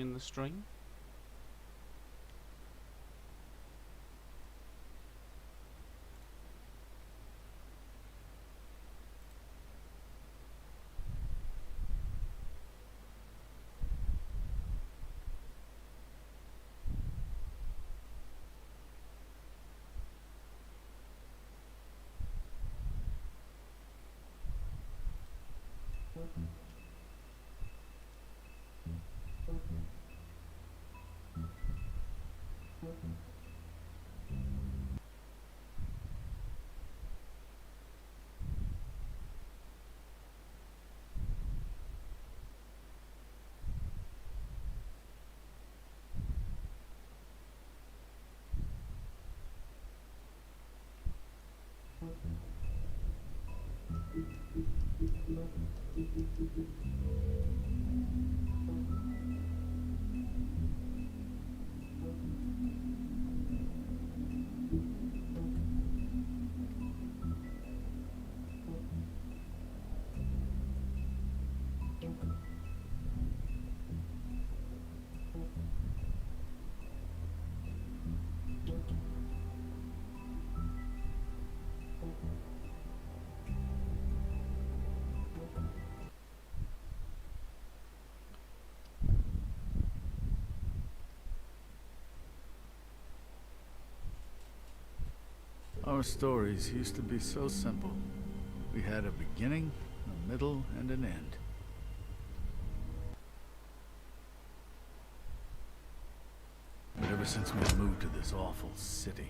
in the stream. Our stories used to be so simple. We had a beginning, a middle, and an end. But ever since we moved to this awful city,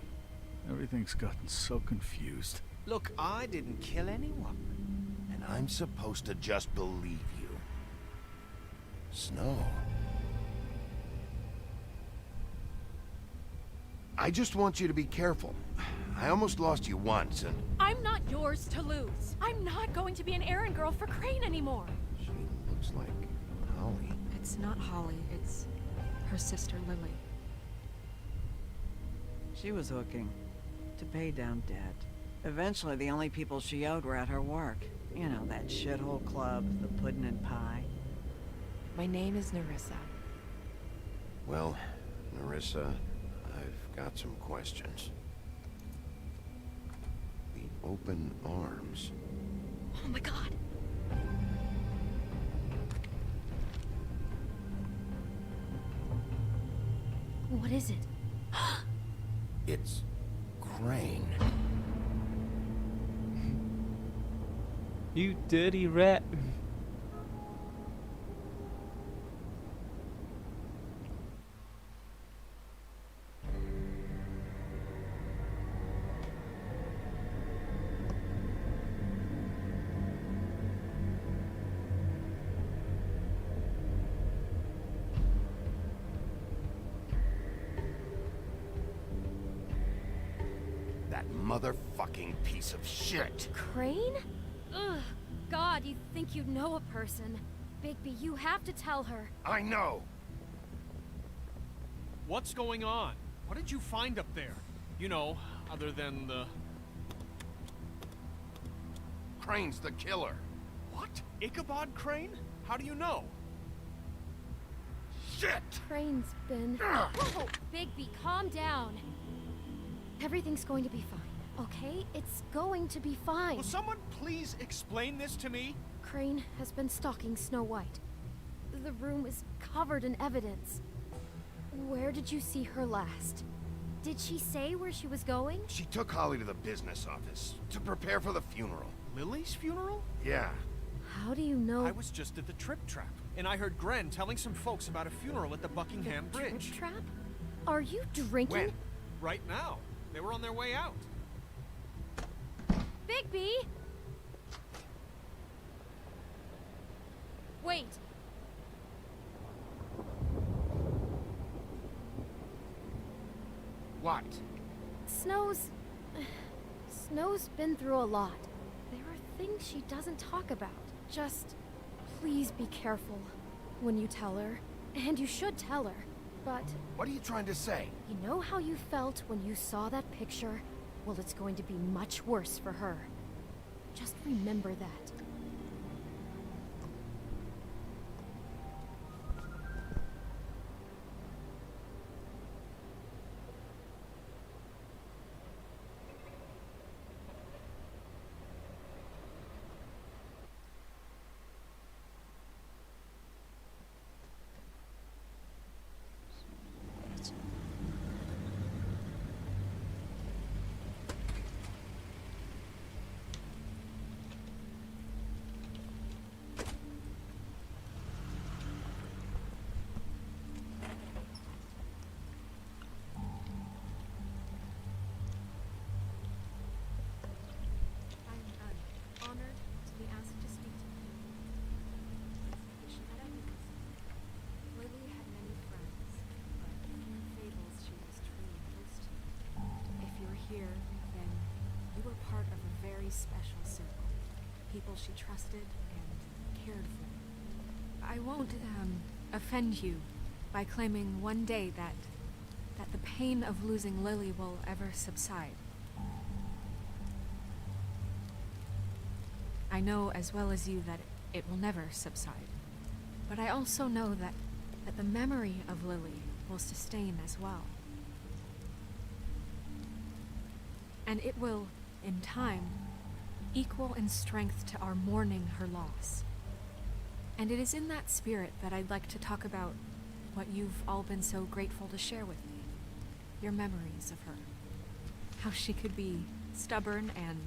everything's gotten so confused. Look, I didn't kill anyone. And I'm supposed to just believe you. Snow. I just want you to be careful. I almost lost you once, and... I'm not yours to lose. I'm not going to be an errand girl for Crane anymore. She looks like Holly. It's not Holly, it's her sister Lily. She was hooking to pay down debt. Eventually, the only people she owed were at her work. You know, that shithole club, the pudding and pie. My name is Nerissa. Well, Nerissa, I've got some questions. The open arms. Oh my god. What is it? It's Crane. You dirty rat. That motherfucking piece of shit. Crane? Ugh. God, you think you know a person. Bigby, you have to tell her. I know. What's going on? What did you find up there? You know, other than the... Crane's the killer. What? Ichabod Crane? How do you know? Shit! Crane's been... Whoa! Bigby, calm down. Everything's going to be fine, okay? It's going to be fine. Will someone please explain this to me? Crane has been stalking Snow White. The room is covered in evidence. Where did you see her last? Did she say where she was going? She took Holly to the business office to prepare for the funeral. Lily's funeral? Yeah. How do you know? I was just at the Trip Trap, and I heard Gren telling some folks about a funeral at the Buckingham The Bridge. Trip Trap? Are you drinking? When? Right now. They were on their way out. Bigby! Wait. What? Snow's been through a lot. There are things she doesn't talk about. Just please be careful when you tell her. And you should tell her. But What are you trying to say? you know how you felt when you saw that picture? Well, it's going to be much worse for her. Just remember that. special circle. People she trusted and cared for. I won't, offend you by claiming one day that the pain of losing Lily will ever subside. I know as well as you that it will never subside. But I also know that the memory of Lily will sustain as well. And it will, in time, equal in strength to our mourning her loss. And it is in that spirit that I'd like to talk about what you've all been so grateful to share with me. Your memories of her. How she could be stubborn and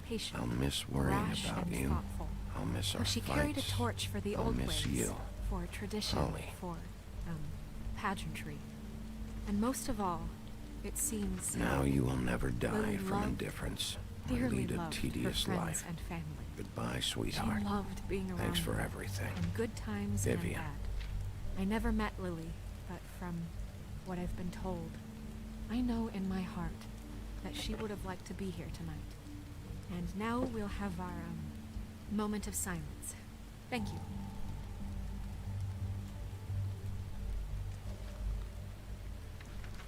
patient. I'll miss worrying rash about and you. thoughtful. I'll miss our How she fights. carried a torch for the I'll old miss ways. you. For tradition. Holly. For, pageantry. And most of all, it seems... Now you will never die Lily from loved, indifference or dearly lead a loved tedious her friends life. and family. Goodbye, sweetheart. She loved being around Thanks for them, everything. in good times Vivian. and bad. I never met Lily, but from what I've been told, I know in my heart that she would have liked to be here tonight. And now we'll have our, moment of silence. Thank you.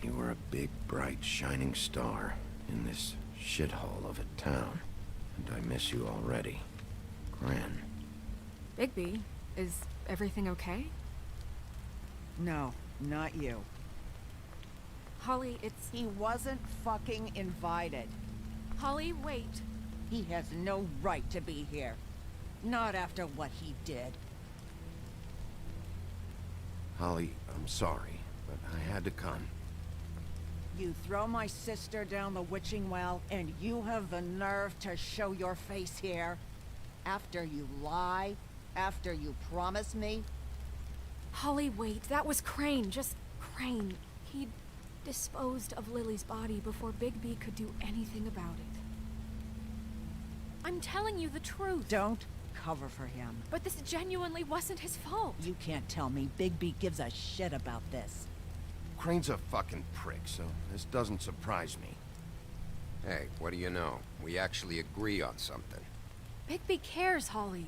You were a big, bright, shining star in this shithole of a town. And I miss you already. Gran. Bigby, is everything okay? No, not you. Holly, it's... He wasn't fucking invited. Holly, wait. He has no right to be here. Not after what he did. Holly, I'm sorry, but I had to come. You throw my sister down the witching well, and you have the nerve to show your face here? After you lie? After you promise me? Holly, wait. That was Crane. Just Crane. He'd disposed of Lily's body before Bigby could do anything about it. I'm telling you the truth. Don't cover for him. But this genuinely wasn't his fault. You can't tell me Bigby gives a shit about this. Crane's a fucking prick, so this doesn't surprise me. Hey, what do you know? We actually agree on something. Bigby cares, Holly.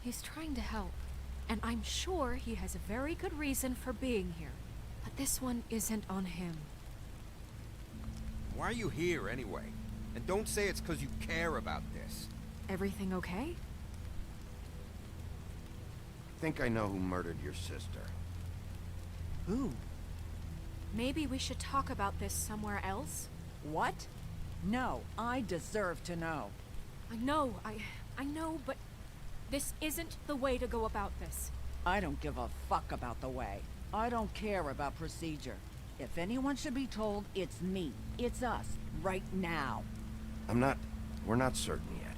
He's trying to help. And I'm sure he has a very good reason for being here. But this one isn't on him. Why are you here anyway? And don't say it's because you care about this. Everything okay? I think I know who murdered your sister. Who? Maybe we should talk about this somewhere else? What? No, I deserve to know. I know, but this isn't the way to go about this. I don't give a fuck about the way. I don't care about procedure. If anyone should be told, it's me. It's us. Right now. We're not certain yet.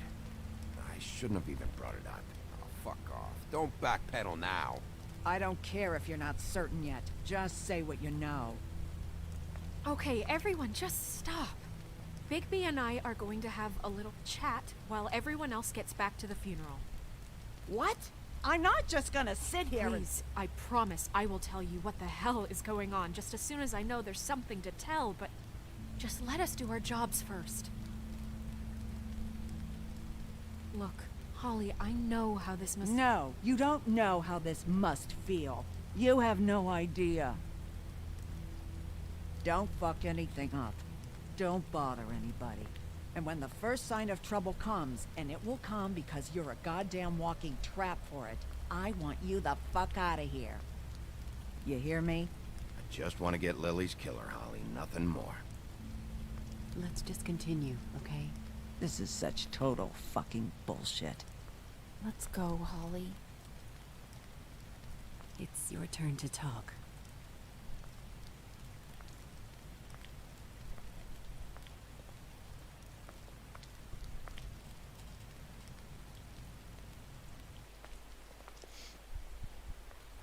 I shouldn't have even brought it up. Oh, fuck off. Don't backpedal now. I don't care if you're not certain yet. Just say what you know. Okay, everyone, just stop. Bigby and I are going to have a little chat while everyone else gets back to the funeral. What? I'm not just gonna sit here Please, I promise I will tell you what the hell is going on just as soon as I know there's something to tell, but just let us do our jobs first. Look, Holly, I know how this must... No, you don't know how this must feel. You have no idea. Don't fuck anything up. Don't bother anybody. And when the first sign of trouble comes, and it will come because you're a goddamn walking trap for it, I want you the fuck out of here. You hear me? I just want to get Lily's killer, Holly. Nothing more. Let's just continue, okay? This is such total fucking bullshit. Let's go, Holly. It's your turn to talk.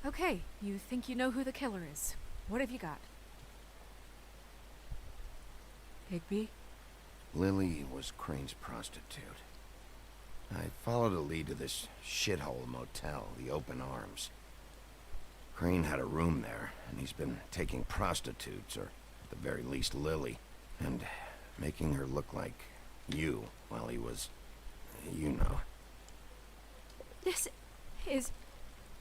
Okay, you think you know who the killer is. What have you got? Bigby? Lily was Crane's prostitute. I followed a lead to this shithole motel, the Open Arms. Crane had a room there, and he's been taking prostitutes, or at the very least Lily, and making her look like you while he was You know. This is...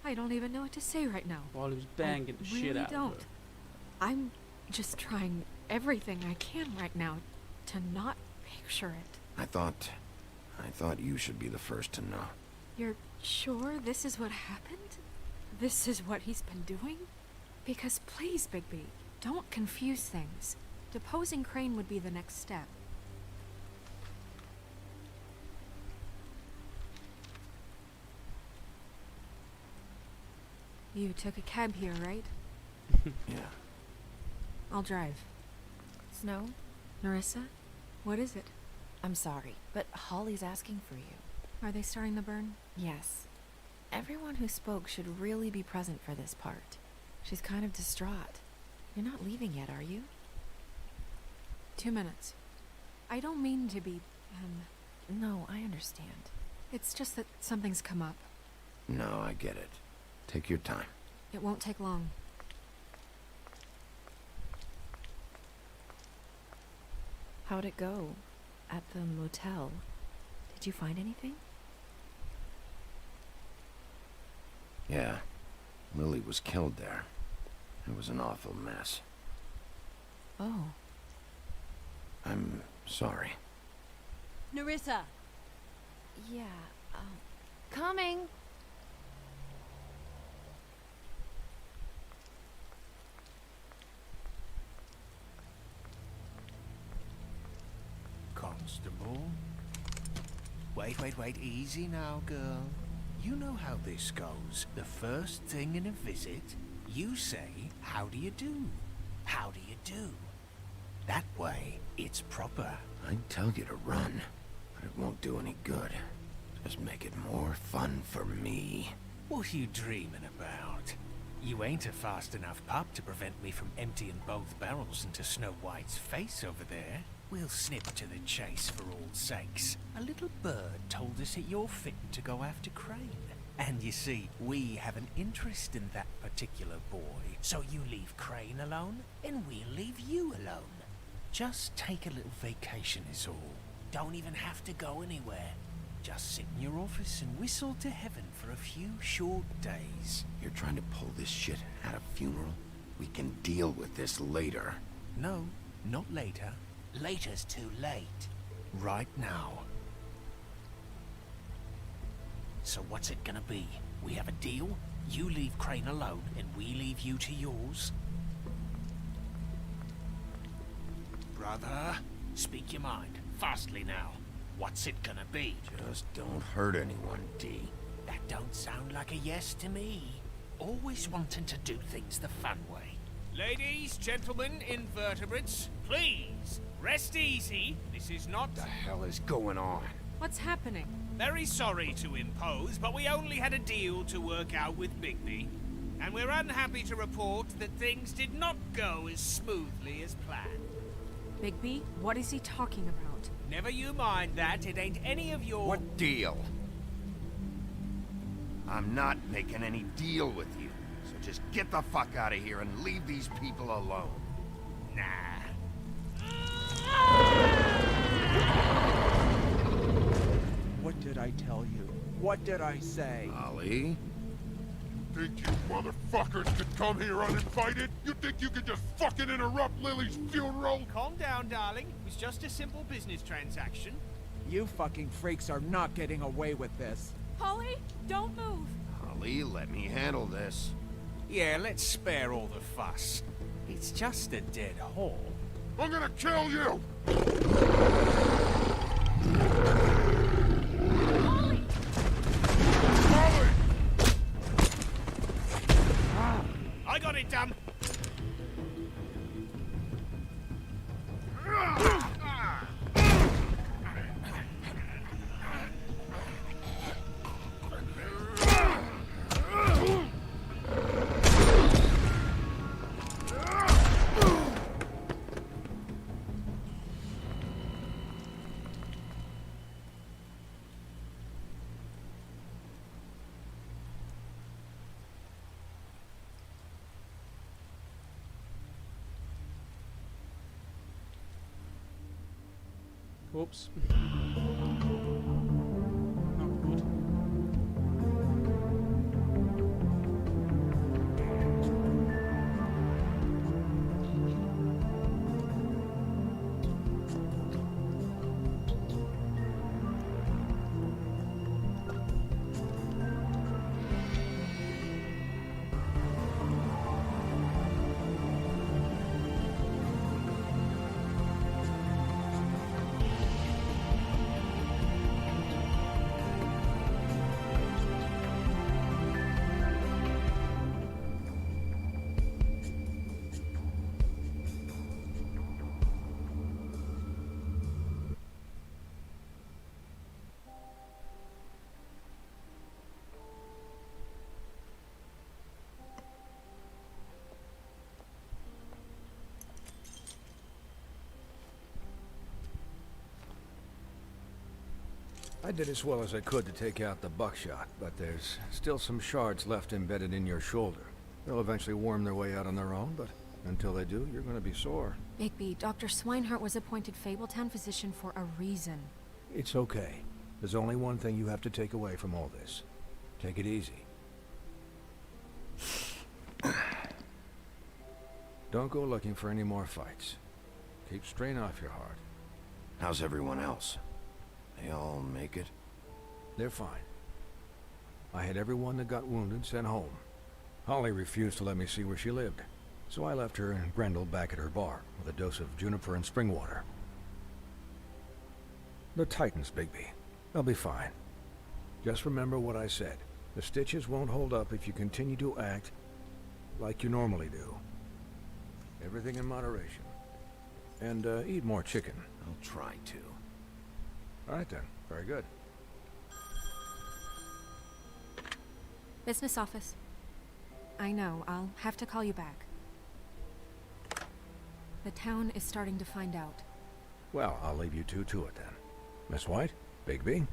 I don't even know what to say right now. While he was banging the shit out don't. of her. I'm just trying everything I can right now to not picture it. I thought you should be the first to know. You're sure this is what happened? This is what he's been doing? Because please, Bigby, don't confuse things. Deposing Crane would be the next step. You took a cab here, right? Yeah. I'll drive. Snow? Narissa? What is it? I'm sorry, but Holly's asking for you. Are they starting the burn? Yes. Everyone who spoke should really be present for this part. She's kind of distraught. You're not leaving yet, are you? 2 minutes. I don't mean to be, No, I understand. It's just that something's come up. No, I get it. Take your time. It won't take long. How'd it go? At the motel? Did you find anything? Yeah. Lily was killed there. It was an awful mess. Oh. I'm sorry. Nerissa! Yeah, coming! Constable? Wait, easy now, girl. You know how this goes. The first thing in a visit, you say, how do you do? How do you do? That way, it's proper. I'd tell you to run, but it won't do any good. Just make it more fun for me. What are you dreaming about? You ain't a fast enough pup to prevent me from emptying both barrels into Snow White's face over there. We'll snip to the chase for all sakes. A little bird told us that you're fitting to go after Crane. And you see, we have an interest in that particular boy. So you leave Crane alone, and we'll leave you alone. Just take a little vacation is all. Don't even have to go anywhere. Just sit in your office and whistle to heaven for a few short days. You're trying to pull this shit at a funeral? We can deal with this later. No, not later. Later's too late. Right now. So what's it gonna be? We have a deal? You leave Crane alone, and we leave you to yours? Brother, speak your mind. Fastly now. What's it gonna be? Just don't hurt anyone, D. That don't sound like a yes to me. Always wanting to do things the fun way. Ladies, gentlemen, invertebrates, please, rest easy. This is not... What the hell is going on? What's happening? Very sorry to impose, but we only had a deal to work out with Bigby. And we're unhappy to report that things did not go as smoothly as planned. Bigby, what is he talking about? Never you mind that, it ain't any of your... What deal? I'm not making any deal with you. So just get the fuck out of here and leave these people alone. Nah. What did I tell you? What did I say? Ollie? Think you motherfuckers could come here uninvited? You think you could just fucking interrupt Lily's funeral? Calm down, darling. It was just a simple business transaction. You fucking freaks are not getting away with this. Holly, don't move! Ollie, let me handle this. Yeah, let's spare all the fuss. It's just a dead hole. I'm gonna kill you! Holly! Molly! I got it, dumb. Whoops. I did as well as I could to take out the buckshot, but there's still some shards left embedded in your shoulder. They'll eventually worm their way out on their own, but until they do, you're gonna be sore. Bigby, Dr. Swinehart was appointed Fabletown physician for a reason. It's okay. There's only one thing you have to take away from all this. Take it easy. Don't go looking for any more fights. Keep strain off your heart. How's everyone else? They all make it? They're fine. I had everyone that got wounded sent home. Holly refused to let me see where she lived, so I left her and Grendel back at her bar with a dose of juniper and spring water. The Titans, Bigby. They'll be fine. Just remember what I said. The stitches won't hold up if you continue to act like you normally do. Everything in moderation. And eat more chicken. I'll try to. All right then. Very good. Business office. I know, I'll have to call you back. The town is starting to find out. Well, I'll leave you two to it then. Miss White, Bigby.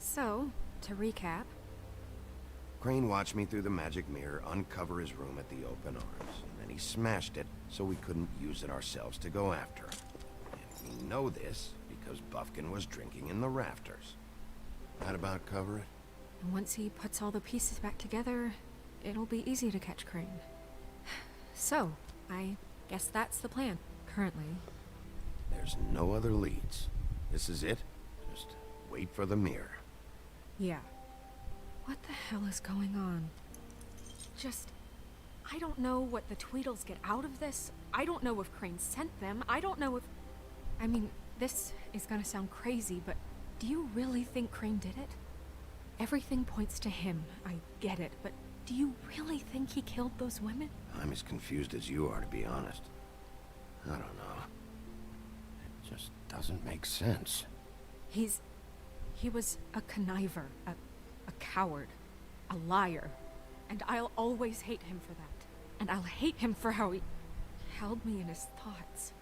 So, to recap... Crane watched me through the magic mirror uncover his room at the open arms, and then he smashed it so we couldn't use it ourselves to go after him. And we know this because Buffkin was drinking in the rafters. That about cover it? And once he puts all the pieces back together, it'll be easy to catch Crane. So, I guess that's the plan, currently. There's no other leads. This is it. Just wait for the mirror. Yeah. What the hell is going on? I don't know what the Tweedles get out of this. I don't know if Crane sent them. I don't know if... I mean, this is gonna sound crazy, but do you really think Crane did it? Everything points to him. I get it, but do you really think he killed those women? I'm as confused as you are, to be honest. I don't know. It just doesn't make sense. He was a conniver, a coward, a liar, and I'll always hate him for that. And I'll hate him for how he held me in his thoughts.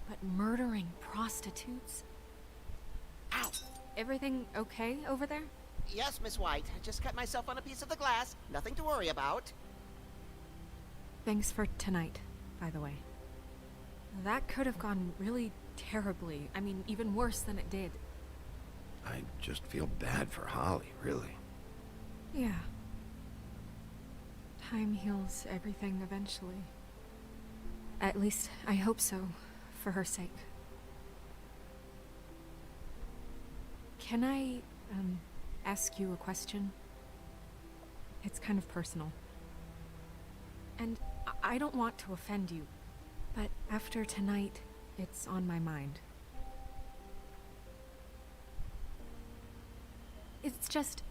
But murdering prostitutes? Ow! Everything okay over there? Yes, Miss White. I just cut myself on a piece of the glass. Nothing to worry about. Thanks for tonight, by the way. That could have gone really terribly. I mean, even worse than it did. I just feel bad for Holly, really. Yeah. Time heals everything eventually. At least, I hope so, for her sake. Can I, ask you a question? It's kind of personal. And I don't want to offend you, but after tonight, it's on my mind. It's just,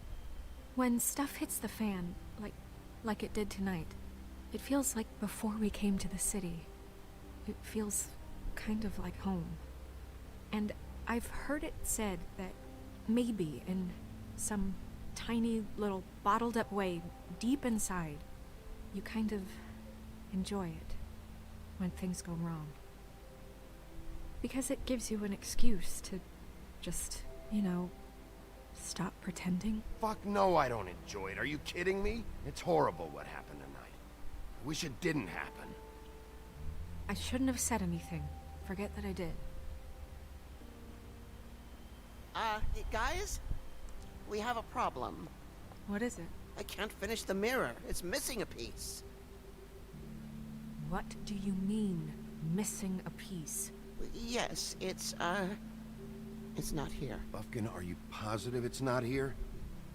when stuff hits the fan, like it did tonight, it feels like before we came to the city. It feels kind of like home. And I've heard it said that maybe in some tiny little bottled up way deep inside, you kind of enjoy it when things go wrong. Because it gives you an excuse to just, stop pretending. Fuck no, I don't enjoy it. Are you kidding me? It's horrible what happened tonight. I wish it didn't happen. I shouldn't have said anything. Forget that I did. Guys? We have a problem. What is it? I can't finish the mirror. It's missing a piece. What do you mean, missing a piece? Yes, it's not here. Buffkin, are you positive it's not here?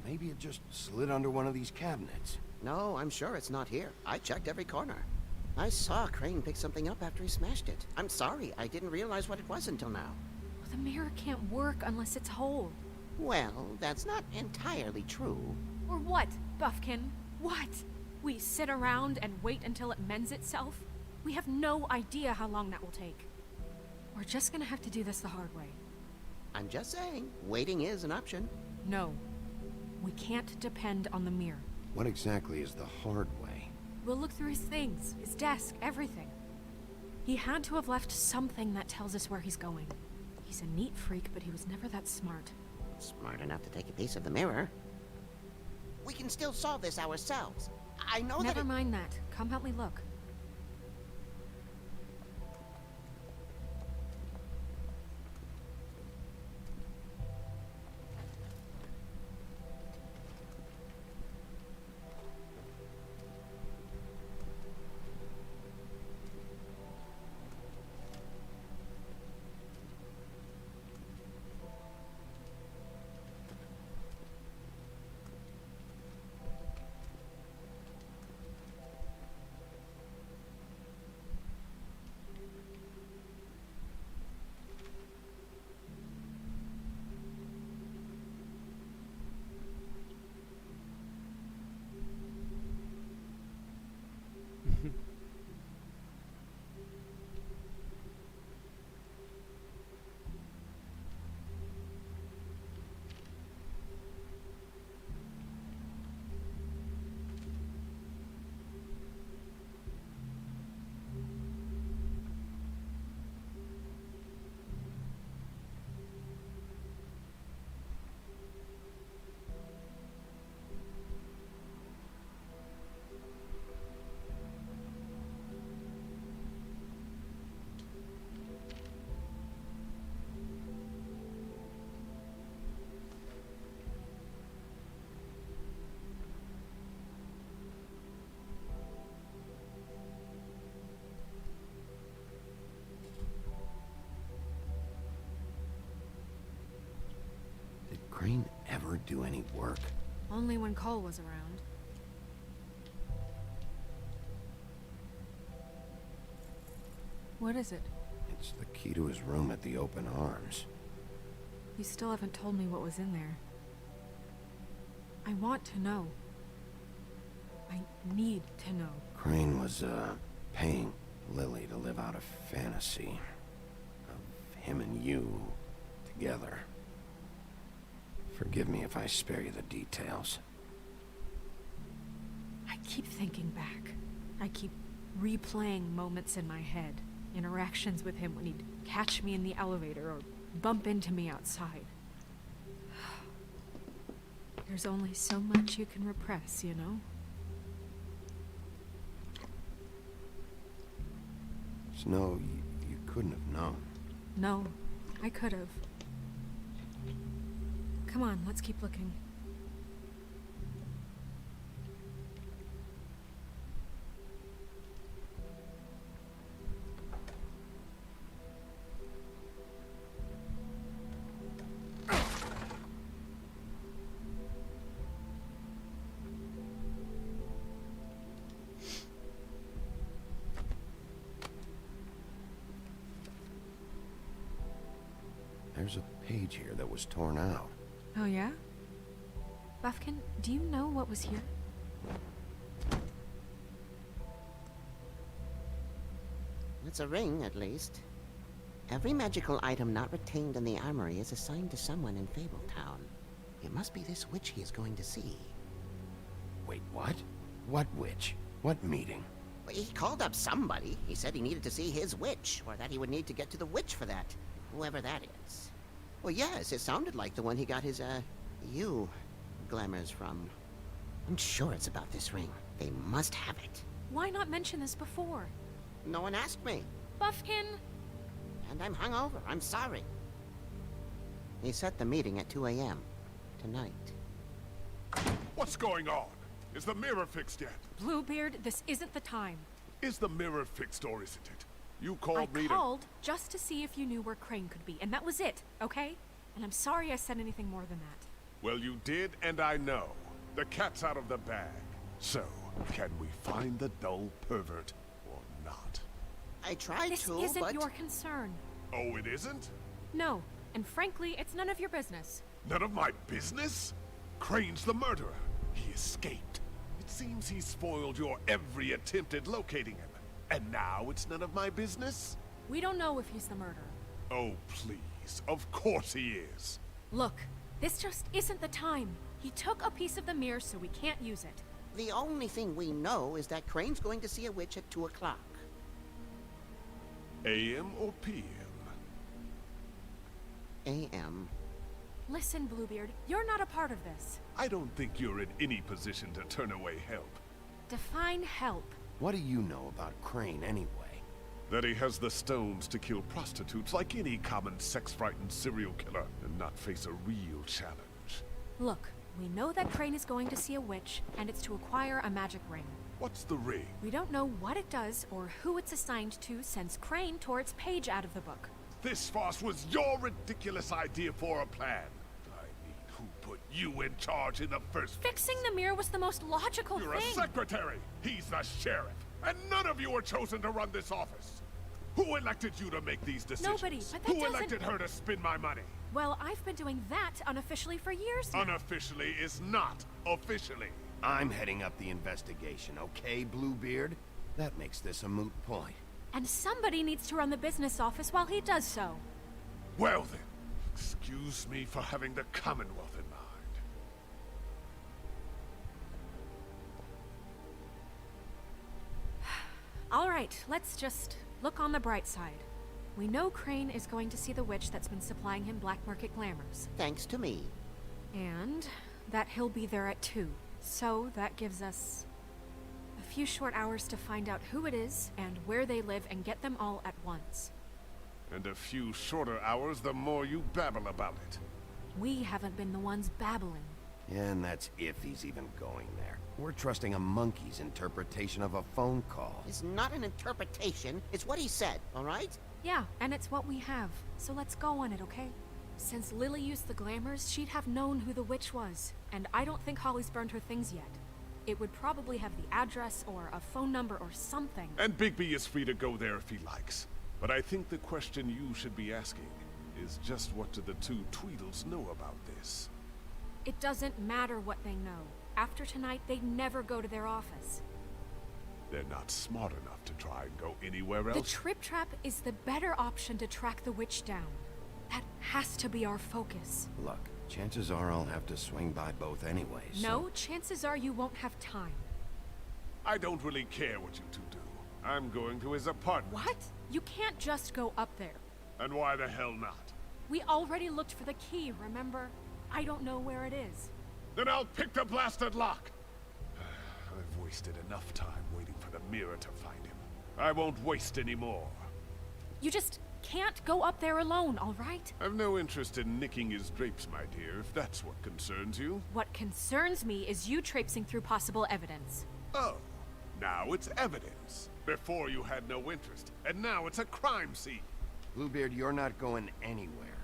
Maybe it just slid under one of these cabinets. No, I'm sure it's not here. I checked every corner. I saw Crane pick something up after he smashed it. I'm sorry, I didn't realize what it was until now. Well, the mirror can't work unless it's whole. Well, that's not entirely true. Or what, Buffkin? What? We sit around and wait until it mends itself? We have no idea how long that will take. We're just gonna have to do this the hard way. I'm just saying, waiting is an option. No. We can't depend on the mirror. What exactly is the hard way? We'll look through his things, his desk, everything. He had to have left something that tells us where he's going. He's a neat freak, but he was never that smart. Smart enough to take a piece of the mirror. We can still solve this ourselves. I know Never mind that. Come help me look. Crane ever do any work? Only when Cole was around. What is it? It's the key to his room at the Open Arms. You still haven't told me what was in there. I want to know. I need to know. Crane was, paying Lily to live out a fantasy of him and you together. Forgive me if I spare you the details. I keep thinking back. I keep replaying moments in my head. Interactions with him when he'd catch me in the elevator or bump into me outside. There's only so much you can repress, you know? Snow, you couldn't have known. No, I could have. Come on, let's keep looking. There's a page here that was torn out. Oh, yeah? Buffkin, do you know what was here? It's a ring, at least. Every magical item not retained in the armory is assigned to someone in Fabletown. It must be this witch he is going to see. Wait, what? What witch? What meeting? Well, he called up somebody. He said he needed to see his witch, or that he would need to get to the witch for that. Whoever that is. Well, yes, it sounded like the one he got his, glamours from. I'm sure it's about this ring. They must have it. Why not mention this before? No one asked me. Buffkin! And I'm hungover. I'm sorry. He set the meeting at 2 a.m. tonight. What's going on? Is the mirror fixed yet? Bluebeard, this isn't the time. Is the mirror fixed or isn't it? You called me I called just to see if you knew where Crane could be, and that was it, okay? And I'm sorry I said anything more than that. Well, you did, and I know. The cat's out of the bag. So, can we find the dull pervert or not? I tried this to, This isn't but... your concern. Oh, it isn't? No, and frankly, it's none of your business. None of my business? Crane's the murderer. He escaped. It seems he spoiled your every attempt at locating him. And now it's none of my business? We don't know if he's the murderer. Oh, please. Of course he is. Look, this just isn't the time. He took a piece of the mirror, so we can't use it. The only thing we know is that Crane's going to see a witch at 2 o'clock. AM or PM? AM. Listen, Bluebeard, you're not a part of this. I don't think you're in any position to turn away help. Define help. What do you know about Crane anyway? That he has the stones to kill prostitutes like any common sex-frightened serial killer and not face a real challenge. Look, we know that Crane is going to see a witch, and it's to acquire a magic ring. What's the ring? We don't know what it does or who it's assigned to since Crane tore its page out of the book. This farce was your ridiculous idea for a plan. I mean, who put you in charge in the first place? Fixing the mirror was the most logical You're thing. a secretary. He's the sheriff. And none of you were chosen to run this office. Who elected you to make these decisions? Nobody, but that Who doesn't... elected her to spend my money? Well, I've been doing that unofficially for years now. Unofficially is not officially. I'm heading up the investigation, okay, Bluebeard? That makes this a moot point. And somebody needs to run the business office while he does so. Well then, excuse me for having the Commonwealth in mind. All right, let's just look on the bright side. We know Crane is going to see the witch that's been supplying him black market glamours. Thanks to me. And that he'll be there at 2. So that gives us a few short hours to find out who it is and where they live and get them all at once. And a few shorter hours the more you babble about it. We haven't been the ones babbling. Yeah, and that's if he's even going there. We're trusting a monkey's interpretation of a phone call. It's not an interpretation, it's what he said, all right? Yeah, and it's what we have. So let's go on it, okay? Since Lily used the glamours, she'd have known who the witch was. And I don't think Holly's burned her things yet. It would probably have the address or a phone number or something. And Bigby is free to go there if he likes. But I think the question you should be asking is just what do the two Tweedles know about this? It doesn't matter what they know. After tonight, they'd never go to their office. They're not smart enough to try and go anywhere else. The Trip Trap is the better option to track the witch down. That has to be our focus. Look, chances are I'll have to swing by both anyways. No, chances are you won't have time. I don't really care what you two do. I'm going to his apartment. What? You can't just go up there. And why the hell not? We already looked for the key, remember? I don't know where it is. Then I'll pick the blasted lock! I've wasted enough time waiting for the mirror to find him. I won't waste any more. You just can't go up there alone, all right? I've no interest in nicking his drapes, my dear, if that's what concerns you. What concerns me is you traipsing through possible evidence. Oh, now it's evidence. Before you had no interest, and now it's a crime scene. Bluebeard, you're not going anywhere.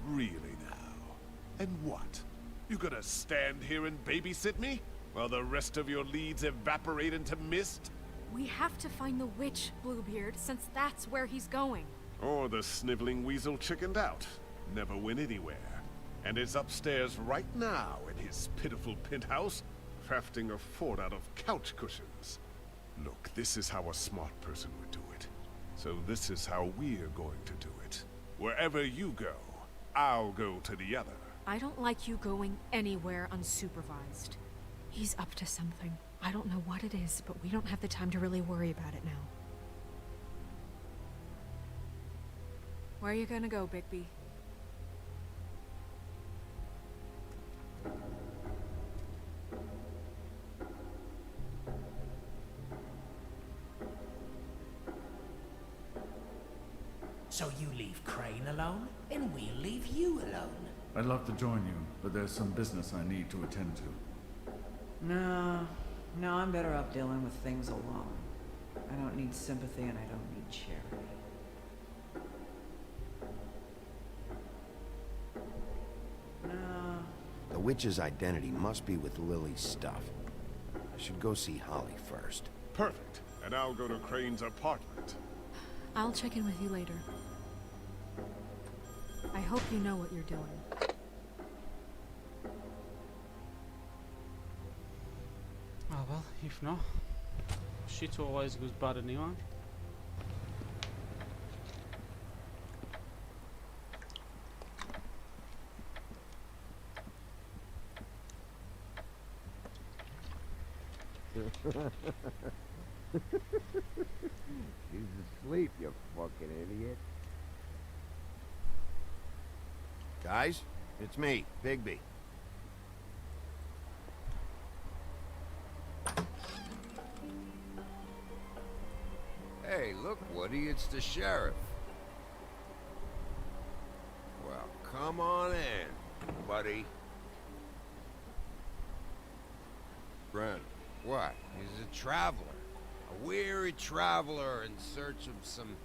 Really now? And what? You gonna stand here and babysit me? While the rest of your leads evaporate into mist? We have to find the witch, Bluebeard, since that's where he's going. Or the sniveling weasel chickened out. Never went anywhere. And is upstairs right now in his pitiful penthouse, crafting a fort out of couch cushions. Look, this is how a smart person would do it. So this is how we're going to do it. Wherever you go, I'll go to the other. I don't like you going anywhere unsupervised. He's up to something. I don't know what it is, but we don't have the time to really worry about it now. Where are you gonna go, Bigby? So you leave Crane alone, and we'll leave you alone. I'd love to join you, but there's some business I need to attend to. No, I'm better off dealing with things alone. I don't need sympathy and I don't need charity. No. The witch's identity must be with Lily's stuff. I should go see Holly first. Perfect. And I'll go to Crane's apartment. I'll check in with you later. I hope you know what you're doing. Oh well, if not, shit always goes bad anyway. He's asleep, you fucking idiot. Guys, it's me, Bigby. Hey, look, Woody, it's the sheriff. Well, come on in, buddy. Brent. What? He's a traveler. A weary traveler in search of some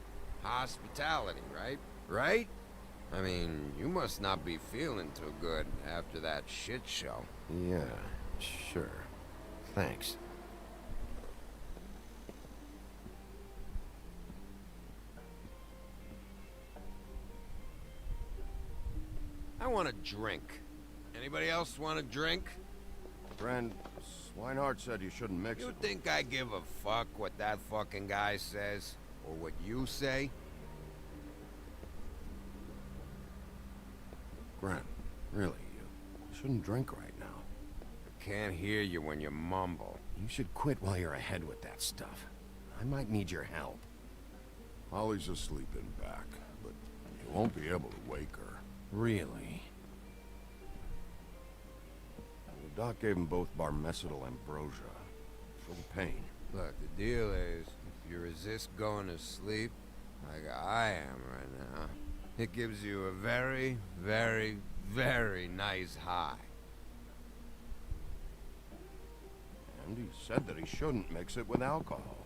hospitality, right? Right? I mean, you must not be feeling too good after that shit show. Yeah, sure. Thanks. I want a drink. Anybody else want a drink? Brent, Swinehart said you shouldn't mix it. You think I give a fuck what that fucking guy says? Or what you say? Brent, really, you shouldn't drink right now. I can't hear you when you mumble. You should quit while you're ahead with that stuff. I might need your help. Holly's asleep in back, but you won't be able to wake her. Really? The doc gave them both barmecidal ambrosia. For the pain. Look, the deal is, if you resist going to sleep, like I am right now, it gives you a very, very, very nice high. And he said that he shouldn't mix it with alcohol.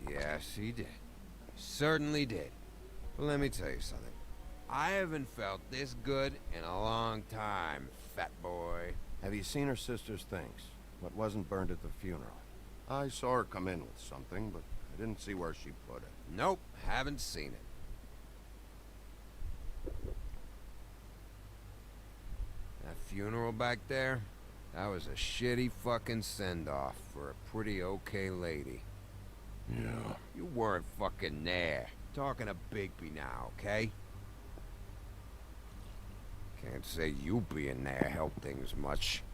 Yes, he did. He certainly did. But let me tell you something. I haven't felt this good in a long time, fat boy. Have you seen her sister's things? What wasn't burned at the funeral? I saw her come in with something, but I didn't see where she put it. Nope, haven't seen it. That funeral back there, that was a shitty fucking send-off for a pretty okay lady. Yeah. You weren't fucking there. Talking to Bigby now, okay? Can't say you being there helped things much.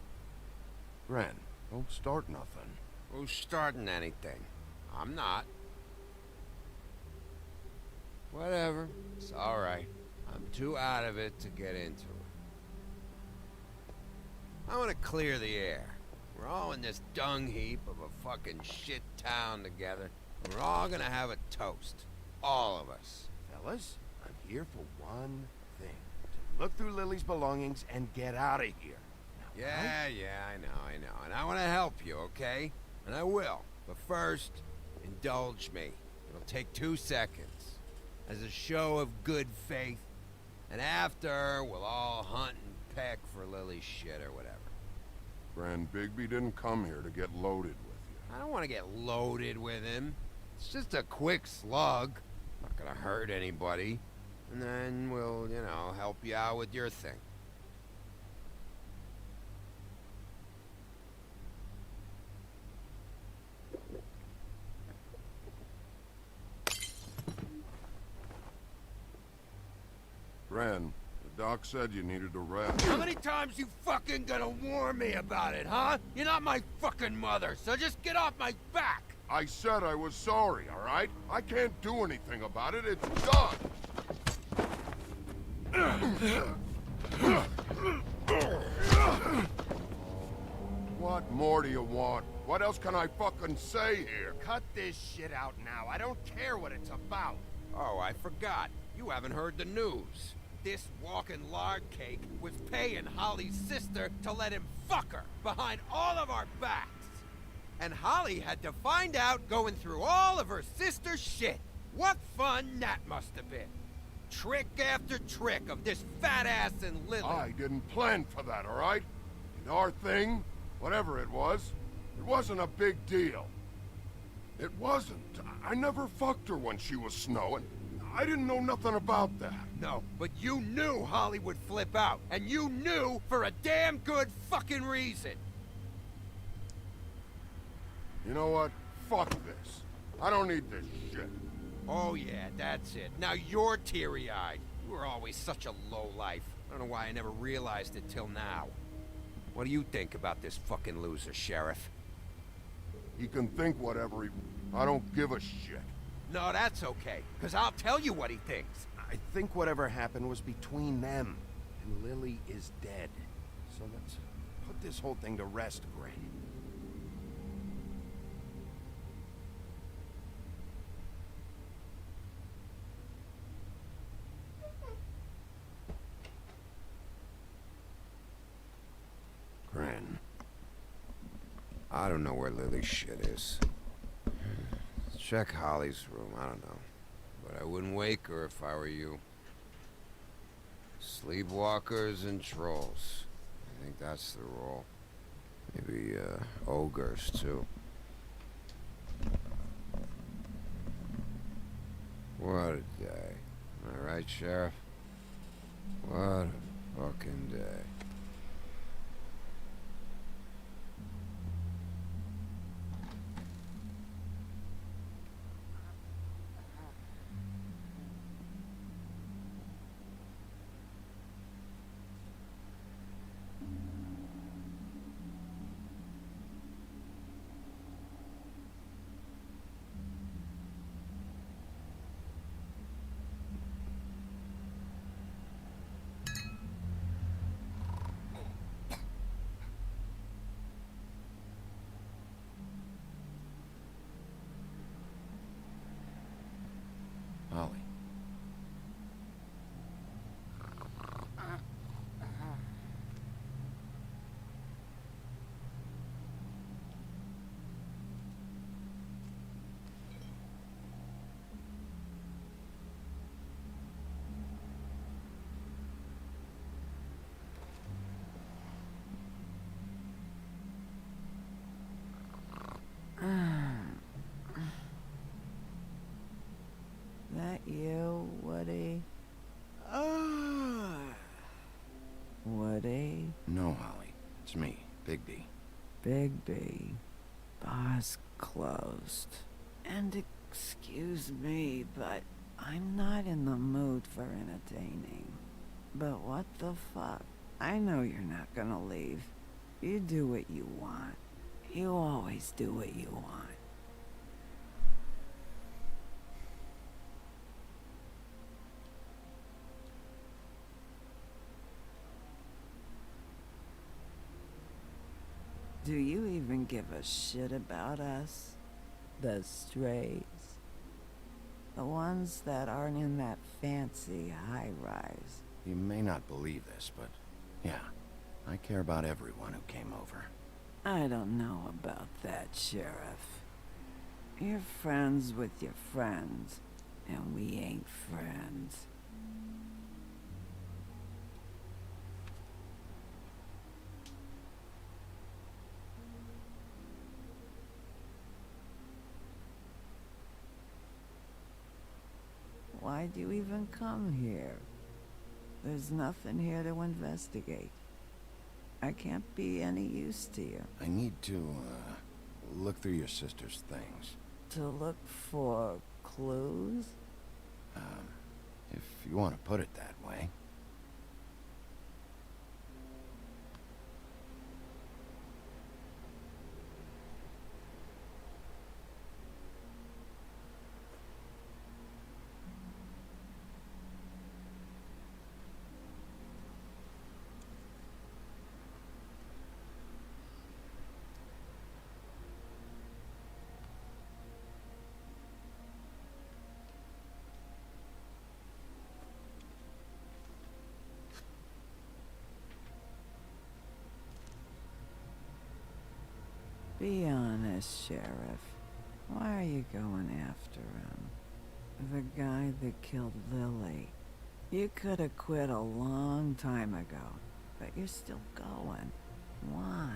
Ren, don't start nothing. Who's starting anything? I'm not. Whatever. It's alright. I'm too out of it to get into it. I want to clear the air. We're all in this dung heap of a fucking shit town together. We're all gonna have a toast. All of us. Fellas, I'm here for one thing. To look through Lily's belongings and get out of here. Now, Yeah, I know. And I want to help you, okay? And I will. But first, indulge me. It'll take 2 seconds. As a show of good faith. And after, we'll all hunt and peck for Lily's shit or whatever. Grand Bigby didn't come here to get loaded with you. I don't want to get loaded with him. It's just a quick slug. Not gonna hurt anybody. And then we'll, help you out with your thing. Ren, the doc said you needed a rest. How many times you fucking gonna warn me about it, huh? You're not my fucking mother, so just get off my back! I said I was sorry, all right? I can't do anything about it. It's done. What more do you want? What else can I fucking say here? Cut this shit out now. I don't care what it's about. Oh, I forgot. You haven't heard the news. This walking lard cake was paying Holly's sister to let him fuck her behind all of our backs. And Holly had to find out going through all of her sister's shit. What fun that must have been. Trick after trick of this fat ass and Lily. I didn't plan for that, all right? And our thing, whatever it wasn't a big deal. It wasn't. I never fucked her when she was snowing. I didn't know nothing about that. No, but you knew Holly would flip out. And you knew for a damn good fucking reason. You know what? Fuck this. I don't need this shit. Oh yeah, that's it. Now you're teary-eyed. You were always such a lowlife. don't know why I never realized it till now. What do you think about this fucking loser, Sheriff? He can think whatever he... I don't give a shit. No, that's okay, because I'll tell you what he thinks. I think whatever happened was between them, and Lily is dead. So let's put this whole thing to rest, Gray. Gran. I don't know where Lily's shit is. Check Holly's room, I don't know. But I wouldn't wake her if I were you. Sleepwalkers and trolls. I think that's the rule. Maybe, ogres, too. What a day. Am I right, Sheriff? What a fucking day. Holly. That you, Woody? Woody? No, Holly. It's me, Bigby. Bigby. Bar's closed. And excuse me, but I'm not in the mood for entertaining. But what the fuck? I know you're not gonna leave. You do what you want. You always do what you want. Do you even give a shit about us? The strays? The ones that aren't in that fancy high-rise? You may not believe this, but yeah, I care about everyone who came over. I don't know about that, Sheriff. You're friends with your friends, and we ain't friends. Why'd you even come here? There's nothing here to investigate. I can't be any use to you. I need to, look through your sister's things. To look for clues? If you want to put it that way. Be honest, Sheriff. Why are you going after him? The guy that killed Lily. You could have quit a long time ago, but you're still going. Why?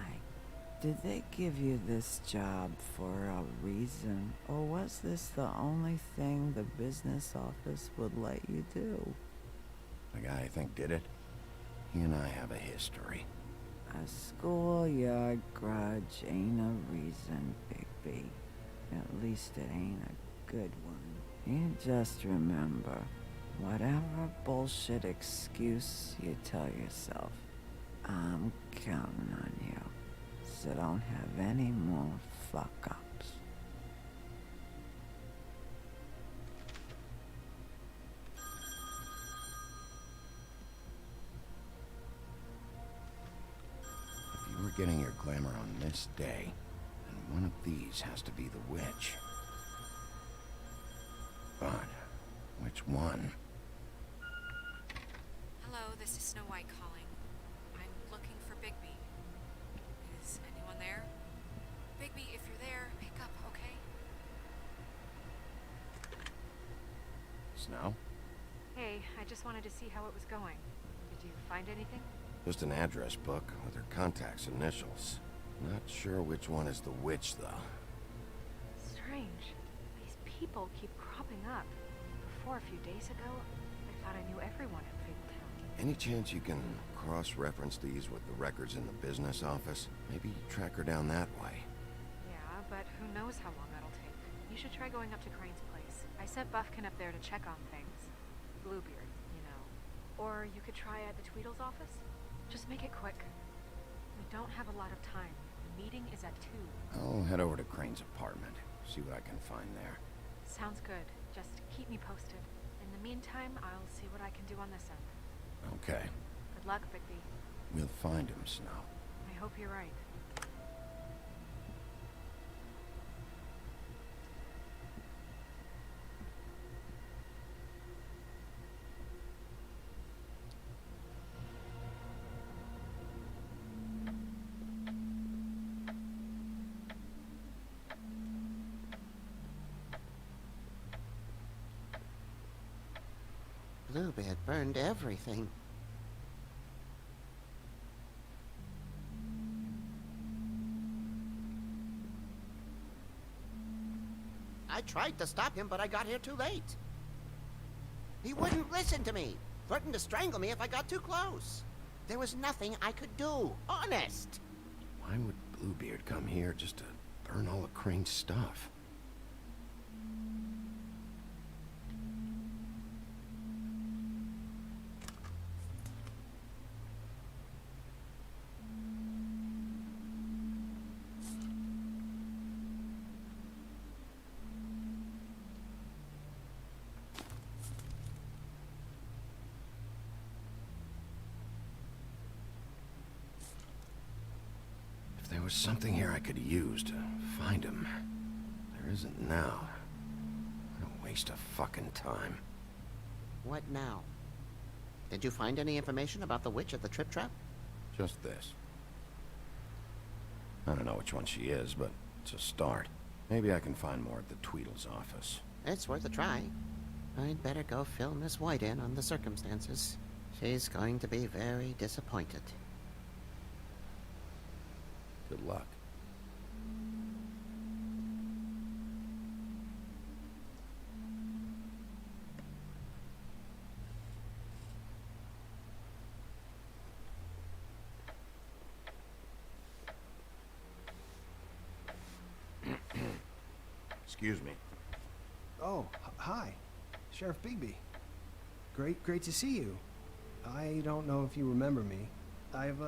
Did they give you this job for a reason, or was this the only thing the business office would let you do? The guy I think did it. He and I have a history. A schoolyard grudge ain't a reason, Bigby. At least it ain't a good one. You just remember, Whatever bullshit excuse you tell yourself, I'm counting on you. So don't have any more fuck-ups. If you were getting your glamour on this day, then one of these has to be the witch. But which one? Hello, this is Snow White calling. I'm looking for Bigby. Is anyone there? Bigby, if you're there, pick up, okay? Snow? Hey, I just wanted to see how it was going. Did you find anything? Just an address book with her contact's initials. Not sure which one is the witch, though. Strange. These people keep cropping up. Before, a few days ago, I thought I knew everyone in Fabletown. Any chance you can cross-reference these with the records in the business office? Maybe track her down that way. Yeah, but who knows how long that'll take. You should try going up to Crane's place. I sent Buffkin up there to check on things. Bluebeard, you know. Or you could try at the Tweedle's office. Just make it quick. We don't have a lot of time. The meeting is at 2. I'll head over to Crane's apartment, see what I can find there. Sounds good. Just keep me posted. In the meantime, I'll see what I can do on this end. Okay. Good luck, Bigby. We'll find him, Snow. I hope you're right. Bluebeard burned everything. I tried to stop him, but I got here too late. He wouldn't listen to me, threatened to strangle me if I got too close. There was nothing I could do, honest. Why would Bluebeard come here just to burn all of Crane's stuff? There was something here I could use to find him. There isn't now. What a waste of fucking time. What now? Did you find any information about the witch at the Trip Trap? Just this. I don't know which one she is, but it's a start. Maybe I can find more at the Tweedle's office. It's worth a try. I'd better go fill Miss White in on the circumstances. She's going to be very disappointed. Good luck. Excuse me. Oh, hi. Sheriff Bigby. Great to see you. I don't know if you remember me. I've,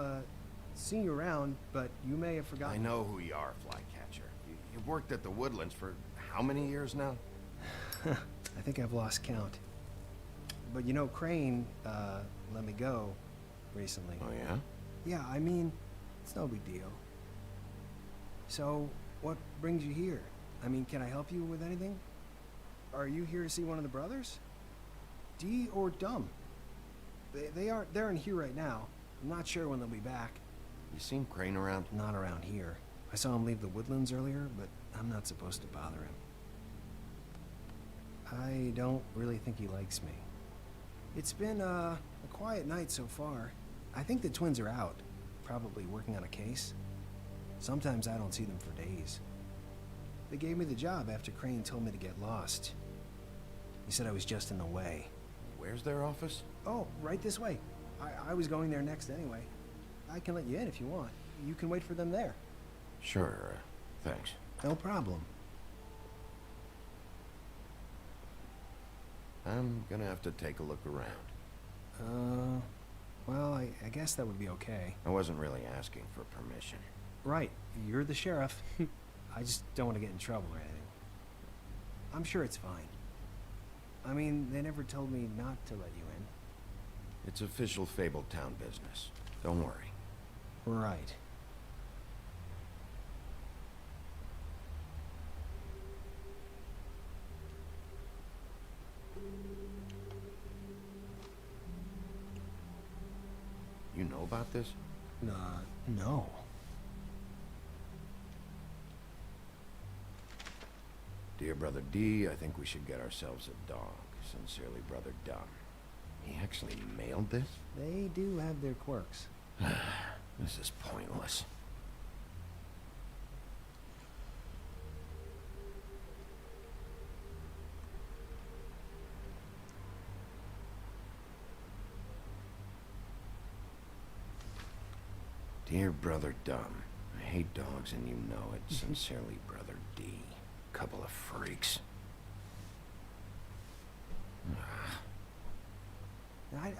seen you around, but you may have forgotten. I know who you are, Flycatcher. You've worked at the Woodlands for how many years now? I think I've lost count. But you know, Crane, let me go recently. Oh, yeah? Yeah, I mean, it's no big deal. So, what brings you here? I mean, can I help you with anything? Are you here to see one of the brothers? Dee or Dumb? They're in here right now. I'm not sure when they'll be back. You seen Crane around? Not around here. I saw him leave the Woodlands earlier, but I'm not supposed to bother him. I don't really think he likes me. It's been, a quiet night so far. I think the twins are out, probably working on a case. Sometimes I don't see them for days. They gave me the job after Crane told me to get lost. He said I was just in the way. Where's their office? Oh, right this way. I was going there next anyway. I can let you in if you want. You can wait for them there. Sure, thanks. No problem. I'm gonna have to take a look around. Well, I guess that would be okay. I wasn't really asking for permission. Right, you're the sheriff. I just don't want to get in trouble or anything. I'm sure it's fine. I mean, they never told me not to let you in. It's official Fabletown business. Don't worry. Right. You know about this? No. Dear Brother D, I think we should get ourselves a dog. Sincerely, Brother Dumb. He actually mailed this? They do have their quirks. This is pointless. Dear Brother Dumb, I hate dogs and you know it. Sincerely, Brother D. Couple of freaks.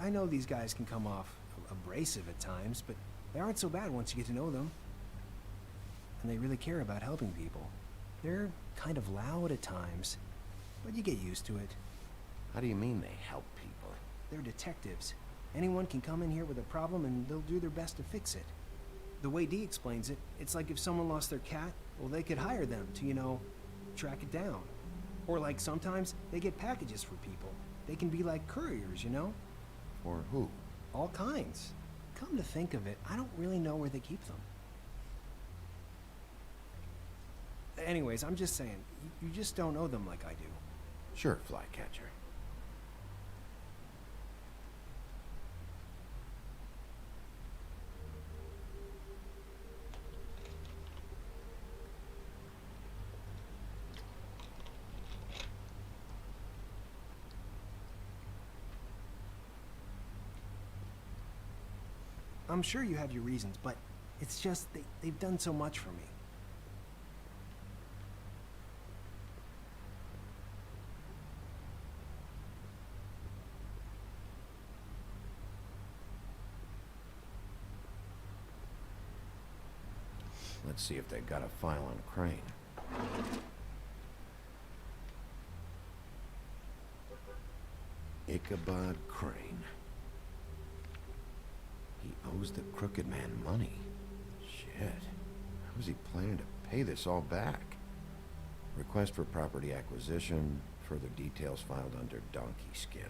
I know these guys can come off abrasive at times, but they aren't so bad once you get to know them. And they really care about helping people. They're kind of loud at times, but you get used to it. How do you mean they help people? They're detectives. Anyone can come in here with a problem and they'll do their best to fix it. The way Dee explains it, it's like if someone lost their cat, well, they could hire them to, you know, track it down. Or like sometimes they get packages for people. They can be like couriers, you know? For who? All kinds. Come to think of it, I don't really know where they keep them. Anyways, I'm just saying, you just don't know them like I do. Sure, Flycatcher. I'm sure you have your reasons, but it's just they've done so much for me. Let's see if they got a file on Crane. Ichabod Crane. He owes the crooked man money. Shit. How is he planning to pay this all back? Request for property acquisition. Further details filed under donkey skin.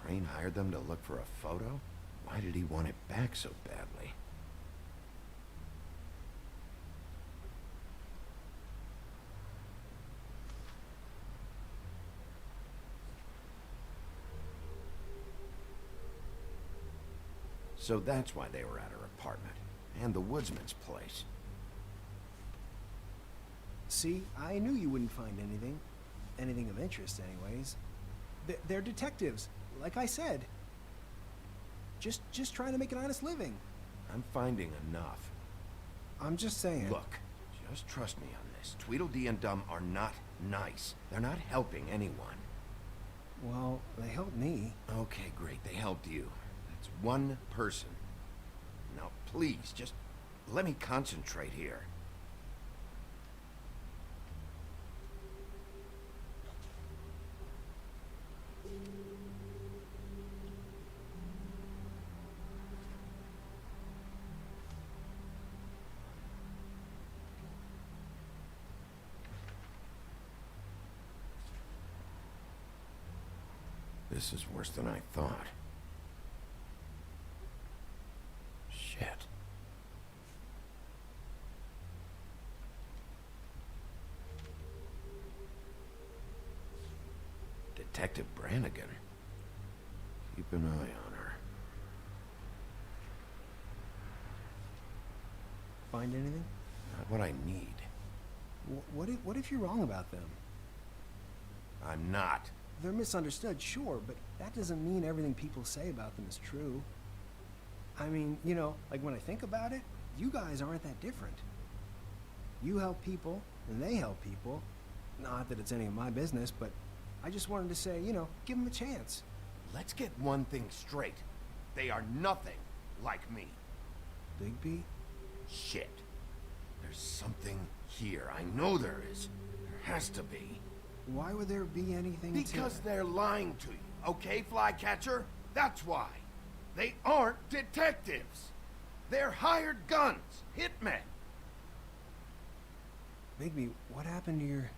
Crane hired them to look for a photo? Why did he want it back so badly? So that's why they were at her apartment. And the woodsman's place. See, I knew you wouldn't find anything. Anything of interest, anyways. They're detectives, like I said. Just trying to make an honest living. I'm finding enough. I'm just saying. Look, just trust me on this. Tweedledee and Dumb are not nice. They're not helping anyone. Well, they helped me. Okay, great. They helped you. That's one person. Now, please, just let me concentrate here. This is worse than I thought. Shit. Detective Brannigan. Keep an eye on her. Find anything? Not what I need. What if you're wrong about them? I'm not. They're misunderstood, sure, but that doesn't mean everything people say about them is true. I mean, you know, like when I think about it, you guys aren't that different. You help people, and they help people. Not that it's any of my business, but I just wanted to say, you know, give him a chance. Let's get one thing straight. They are nothing like me. Bigby? Shit. There's something here. I know there is. There has to be. Why would there be anything Because they're lying to you, okay, Flycatcher? That's why. They aren't detectives. They're hired guns, hitmen. Bigby, what happened to your...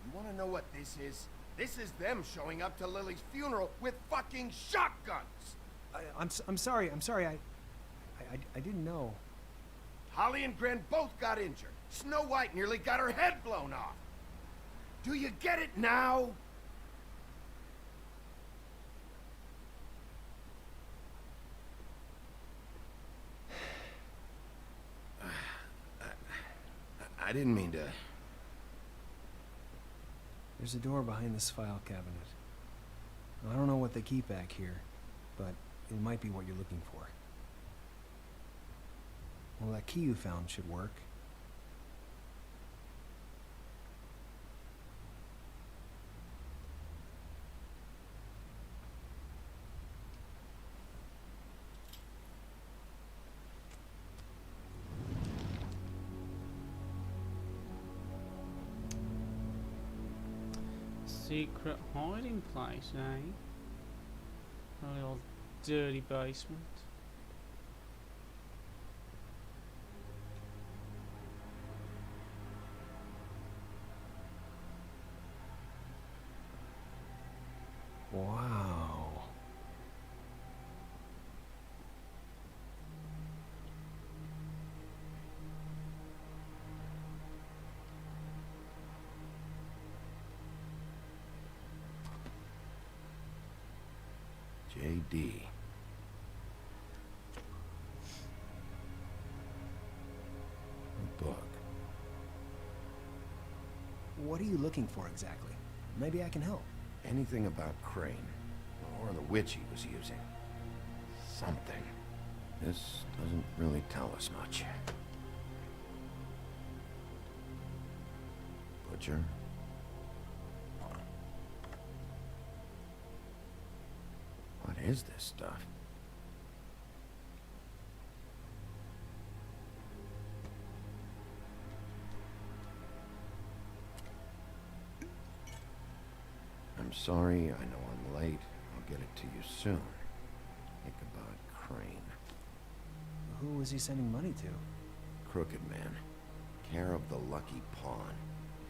You want to know what this is? This is them showing up to Lily's funeral with fucking shotguns. I'm sorry. I didn't know. Holly and Gren both got injured. Snow White nearly got her head blown off. Do you get it now? I didn't mean to... There's a door behind this file cabinet. I don't know what they keep back here, but it might be what you're looking for. Well, that key you found should work. Secret hiding place, eh? A little dirty basement. Wow. JD. A book. What are you looking for exactly? Maybe I can help. Anything about Crane, or the witch he was using. Something. This doesn't really tell us much. Butcher. What is this stuff? I'm sorry, I know I'm late. I'll get it to you soon. Ichabod Crane. Who was he sending money to? Crooked Man. Care of the Lucky Pawn.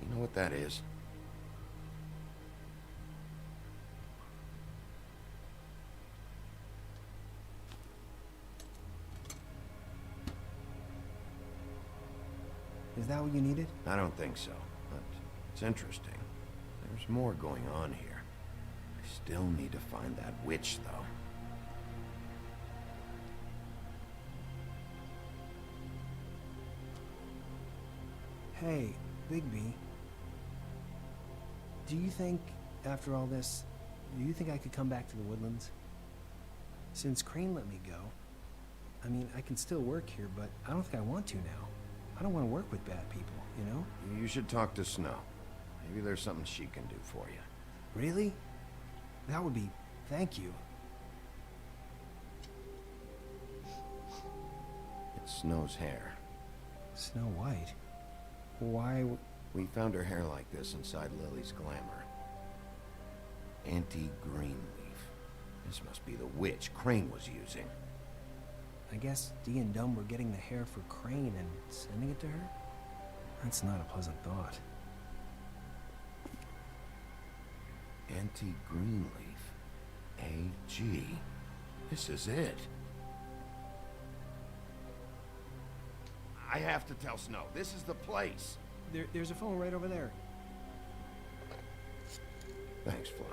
You know what that is? Is that what you needed? I don't think so, but it's interesting. There's more going on here. I still need to find that witch, though. Hey, Bigby. Do you think, after all this, do you think I could come back to the Woodlands? Since Crane let me go, I mean, I can still work here, but I don't think I want to now. I don't want to work with bad people, you know? You should talk to Snow. Maybe there's something she can do for you. Really? That would be... thank you. It's Snow's hair. Snow White? Why... We found her hair like this inside Lily's glamour. Anti-Greenleaf. This must be the witch Crane was using. I guess Dee and Dumb were getting the hair for Crane and sending it to her? That's not a pleasant thought. Anti-Greenleaf. AG. This is it. I have to tell Snow. This is the place. There's a phone right over there. Thanks, Fly.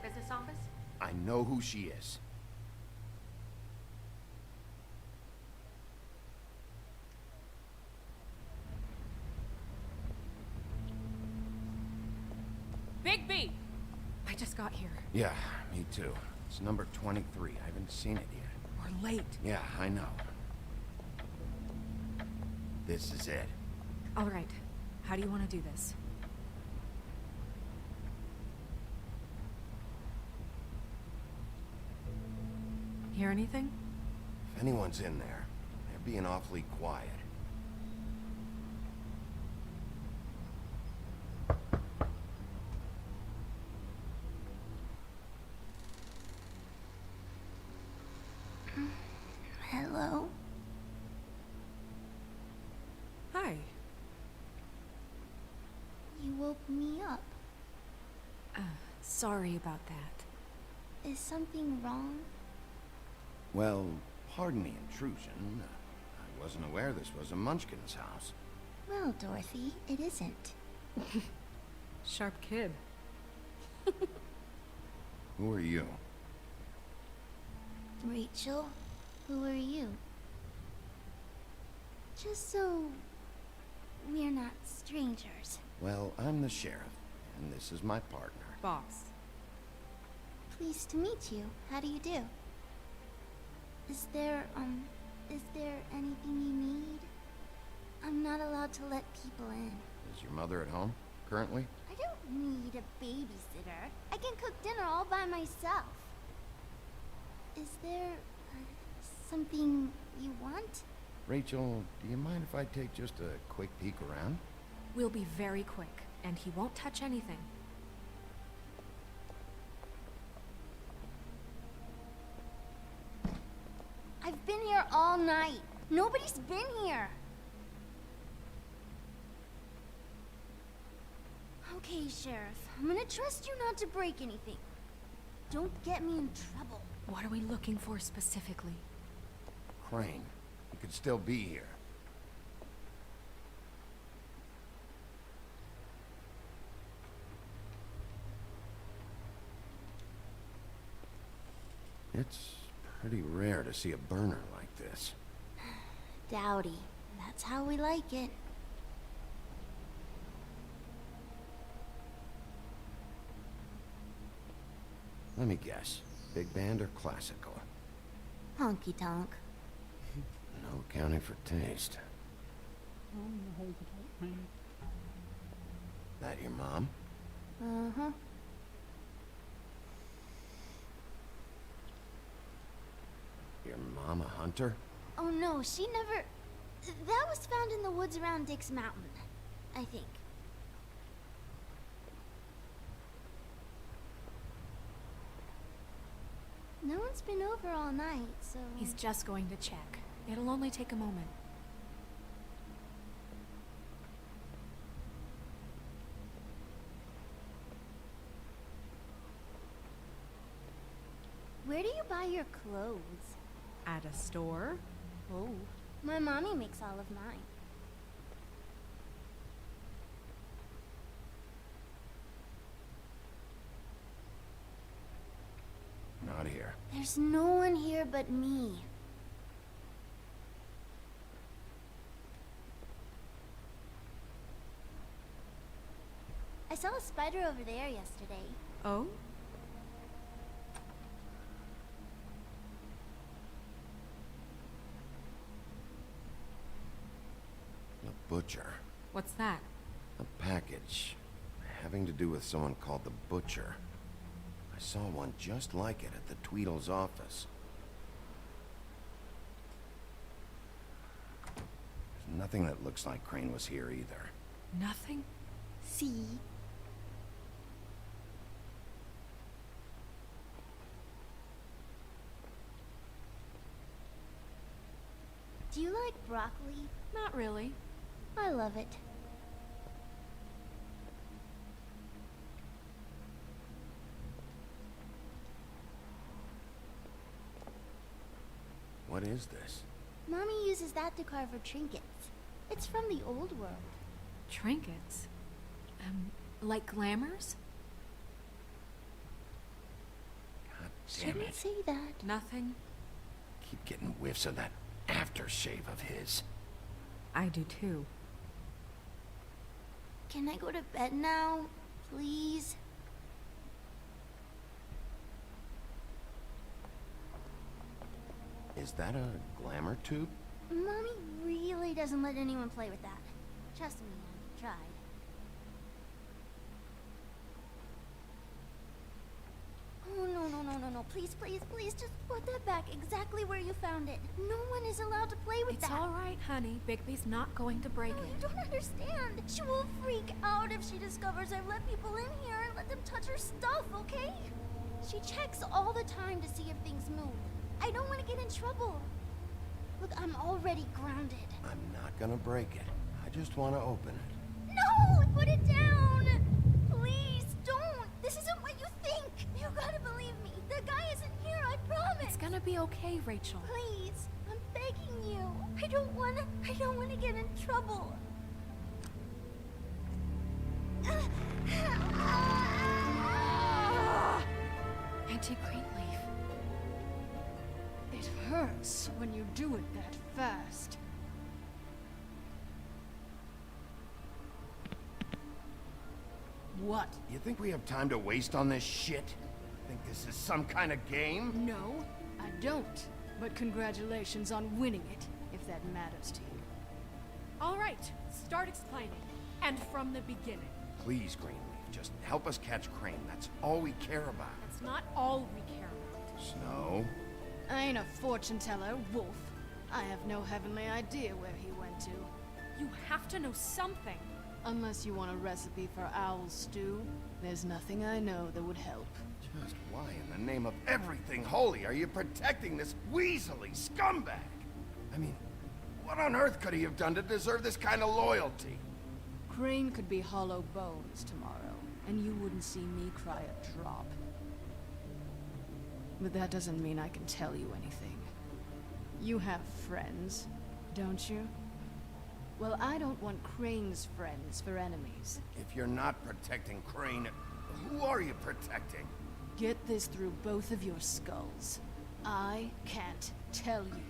Business office? I know who she is. Bigby! I just got here. Yeah, me too. It's number 23. I haven't seen it yet. We're late. Yeah, I know. This is it. All right. How do you want to do this? Hear anything? If anyone's in there, they're being awfully quiet. Hello? Hi. You woke me up. Sorry about that. Is something wrong? Well, pardon the intrusion. I wasn't aware this was a Munchkin's house. Well, Dorothy, it isn't. Sharp kid. Who are you? Rachel, who are you? Just so we're not strangers. Well, I'm the sheriff, and this is my partner. Boss. Pleased to meet you. How do you do? Is there anything you need? I'm not allowed to let people in. Is your mother at home, currently? I don't need a babysitter. I can cook dinner all by myself. Is there something you want? Rachel, do you mind if I take just a quick peek around? We'll be very quick, and he won't touch anything. I've been here all night. Nobody's been here. Okay, Sheriff. I'm gonna trust you not to break anything. Don't get me in trouble. What are we looking for specifically? Crane. He could still be here. It's pretty rare to see a burner like this. Dowdy. That's how we like it. Let me guess. Big band or classical? Honky tonk. No accounting for taste. That your mom? Uh-huh. Your mom a hunter? Oh no, she never... That was found in the woods around Dick's Mountain, I think. No one's been over all night, so... He's just going to check. It'll only take a moment. Where do you buy your clothes? At a store? Oh, my mommy makes all of mine. Not here. There's no one here but me. I saw a spider over there yesterday. Oh? A butcher. What's that? A package. Having to do with someone called the Butcher. I saw one just like it at the Tweedle's office. There's nothing that looks like Crane was here either. Nothing? See? Do you like broccoli? Not really. I love it. What is this? Mommy uses that to carve her trinkets. It's from the old world. Trinkets? Like glamours? God damn Shouldn't it. say that. Nothing? Keep getting whiffs of that aftershave of his. I do too. Can I go to bed now, please? Is that a glamour tube? Mommy really doesn't let anyone play with that. Trust me, I'm tried. Oh, no. Please, just put that back exactly where you found it. No one is allowed to play with that. It's all right, honey. Bigby's not going to break No, it. you don't understand. She will freak out if she discovers I've let people in here and let them touch her stuff, okay? She checks all the time to see if things move. I don't want to get in trouble. Look, I'm already grounded. I'm not gonna break it. I just want to open it. No! Put it down! Please, don't! This isn't what you think! You gotta believe me. The guy isn't here, I promise! It's gonna be okay, Rachel. Please, I'm begging you. I don't wanna get in trouble. Auntie Greenleaf. It hurts when you do it that fast. What? You think we have time to waste on this shit? Think this is some kind of game? No, I don't. But congratulations on winning it, if that matters to you. All right, start explaining. And from the beginning. Please, Greenleaf, just help us catch Crane. That's all we care about. That's not all we care about. Snow? I ain't a fortune teller, Wolf. I have no heavenly idea where he went to. You have to know something. Unless you want a recipe for owl stew, there's nothing I know that would help. Just why in the name of everything holy are you protecting this weaselly scumbag? I mean, what on earth could he have done to deserve this kind of loyalty? Crane could be hollow bones tomorrow, and you wouldn't see me cry a drop. But that doesn't mean I can tell you anything. You have friends, don't you? Well, I don't want Crane's friends for enemies. If you're not protecting Crane, who are you protecting? Get this through both of your skulls. I can't tell you.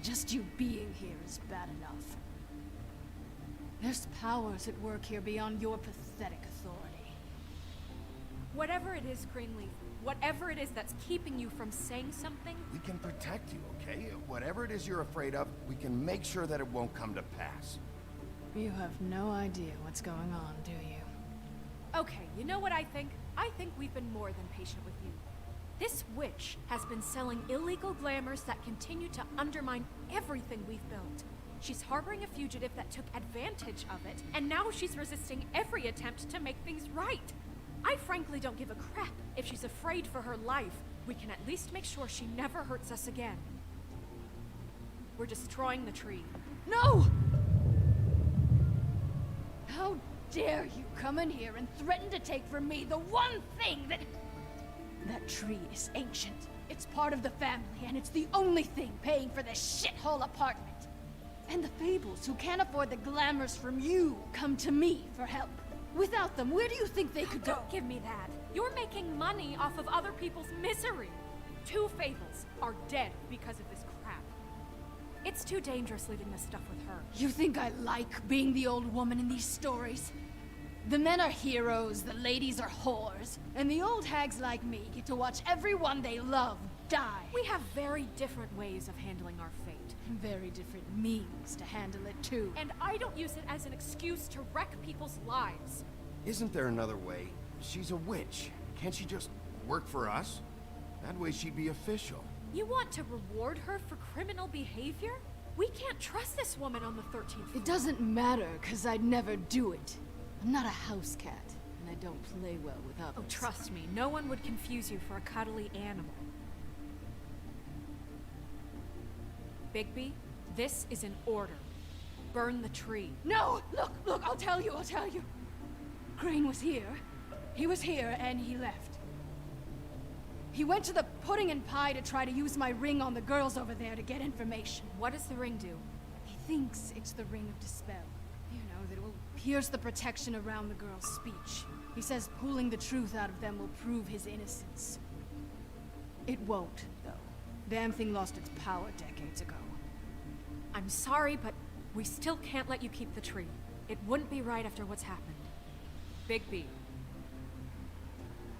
Just you being here is bad enough. There's powers at work here beyond your pathetic authority. Whatever it is, Greenleaf, whatever it is that's keeping you from saying something... We can protect you, okay? Whatever it is you're afraid of, we can make sure that it won't come to pass. You have no idea what's going on, do you? Okay, you know what I think? I think we've been more than patient with you. This witch has been selling illegal glamours that continue to undermine everything we've built. She's harboring a fugitive that took advantage of it, and now she's resisting every attempt to make things right. I frankly don't give a crap if she's afraid for her life. We can at least make sure she never hurts us again. We're destroying the tree. No! How dare you come in here and threaten to take from me the one thing that... That tree is ancient. It's part of the family, and it's the only thing paying for this shithole apartment. And the Fables, who can't afford the glamours from you, come to me for help. Without them, where do you think they could go? Don't give me that. You're making money off of other people's misery. 2 Fables are dead because of this crap. It's too dangerous leaving this stuff with her. You think I like being the old woman in these stories? The men are heroes, the ladies are whores, and the old hags like me get to watch everyone they love die. We have very different ways of handling our fate. Very different means to handle it, too. And I don't use it as an excuse to wreck people's lives. Isn't there another way? She's a witch. Can't she just work for us? That way she'd be official. You want to reward her for criminal behavior? We can't trust this woman on the 13th floor. It doesn't matter, because I'd never do it. I'm not a house cat, and I don't play well with others. Oh, trust me, no one would confuse you for a cuddly animal. Bigby, this is an order. Burn the tree. No! Look, I'll tell you. Crane was here. He was here, and he left. He went to the pudding and pie to try to use my ring on the girls over there to get information. What does the ring do? He thinks it's the ring of dispel. You know, that it will pierce the protection around the girls' speech. He says pulling the truth out of them will prove his innocence. It won't, though. Damn thing lost its power decades ago. I'm sorry, but we still can't let you keep the tree. It wouldn't be right after what's happened. Bigby.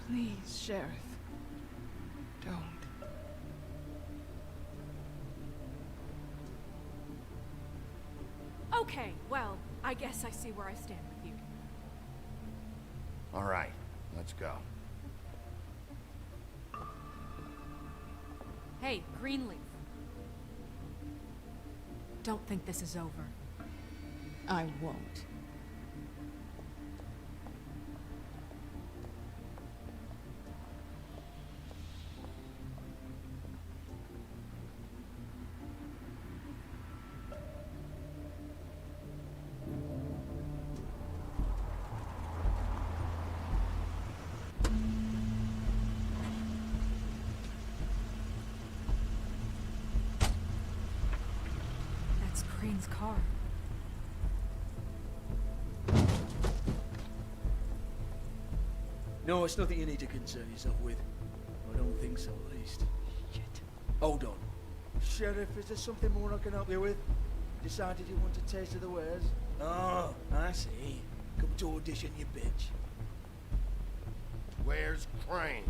Please, Sheriff. Don't. Okay, well, I guess I see where I stand with you. All right, let's go. Hey, Greenleaf. Don't think this is over. I won't. That's Crane's car. No, it's nothing you need to concern yourself with. I don't think so, at least. Shit. Hold on. Sheriff, is there something more I can help you with? Decided you want a taste of the wares? Oh, I see. Come to audition, you bitch. Where's Crane?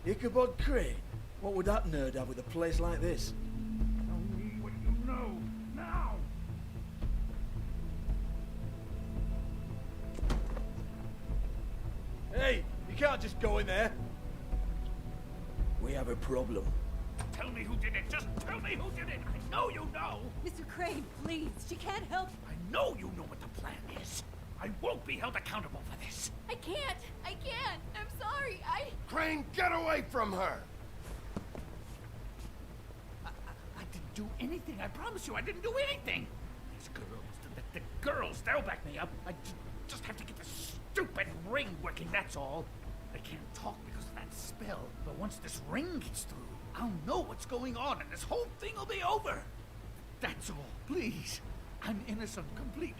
Ichabod Crane? What would that nerd have with a place like this? Tell me what you know, now! Hey, you can't just go in there. We have a problem. Tell me who did it. Just tell me who did it. I know you know. Mr. Crane, please. She can't help. I know you know what the plan is. I won't be held accountable for this. I can't. I can't. I'm sorry. Crane, get away from her! I didn't do anything. I promise you, I didn't do anything. These girls, the girls, they'll back me up. I just have to get this stupid ring working, that's all. I can't talk because of that spell, but once this ring gets through, I'll know what's going on and this whole thing will be over. That's all, please. I'm innocent,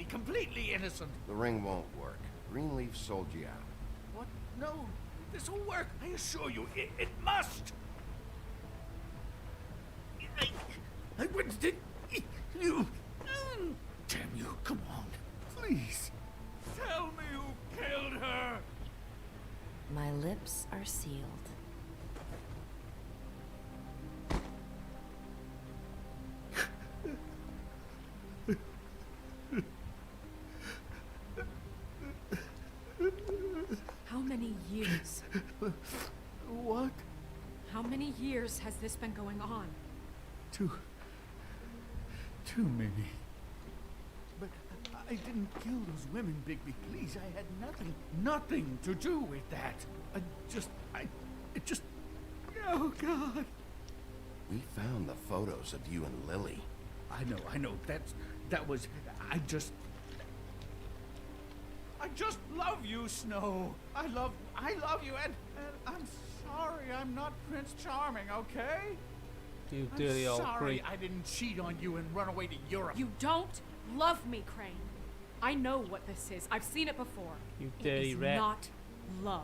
completely innocent. The ring won't work. Greenleaf sold you out. What? No, this will work. I assure you, it must. I wouldn't did you. Damn you, come on. Please. Tell me who killed her. My lips are sealed. How many years? What? How many years has this been going on? Too many. But I didn't kill those women, Bigby. Please, I had nothing to do with that. It just... Oh, God. We found the photos of you and Lily. I know. That was... I just love you, Snow. I love you, and I'm sorry I'm not Prince Charming, okay? You dirty I'm old sorry creep. I didn't cheat on you and run away to Europe. You don't love me, Crane. I know what this is. I've seen it before. You dirty it is rat. not love.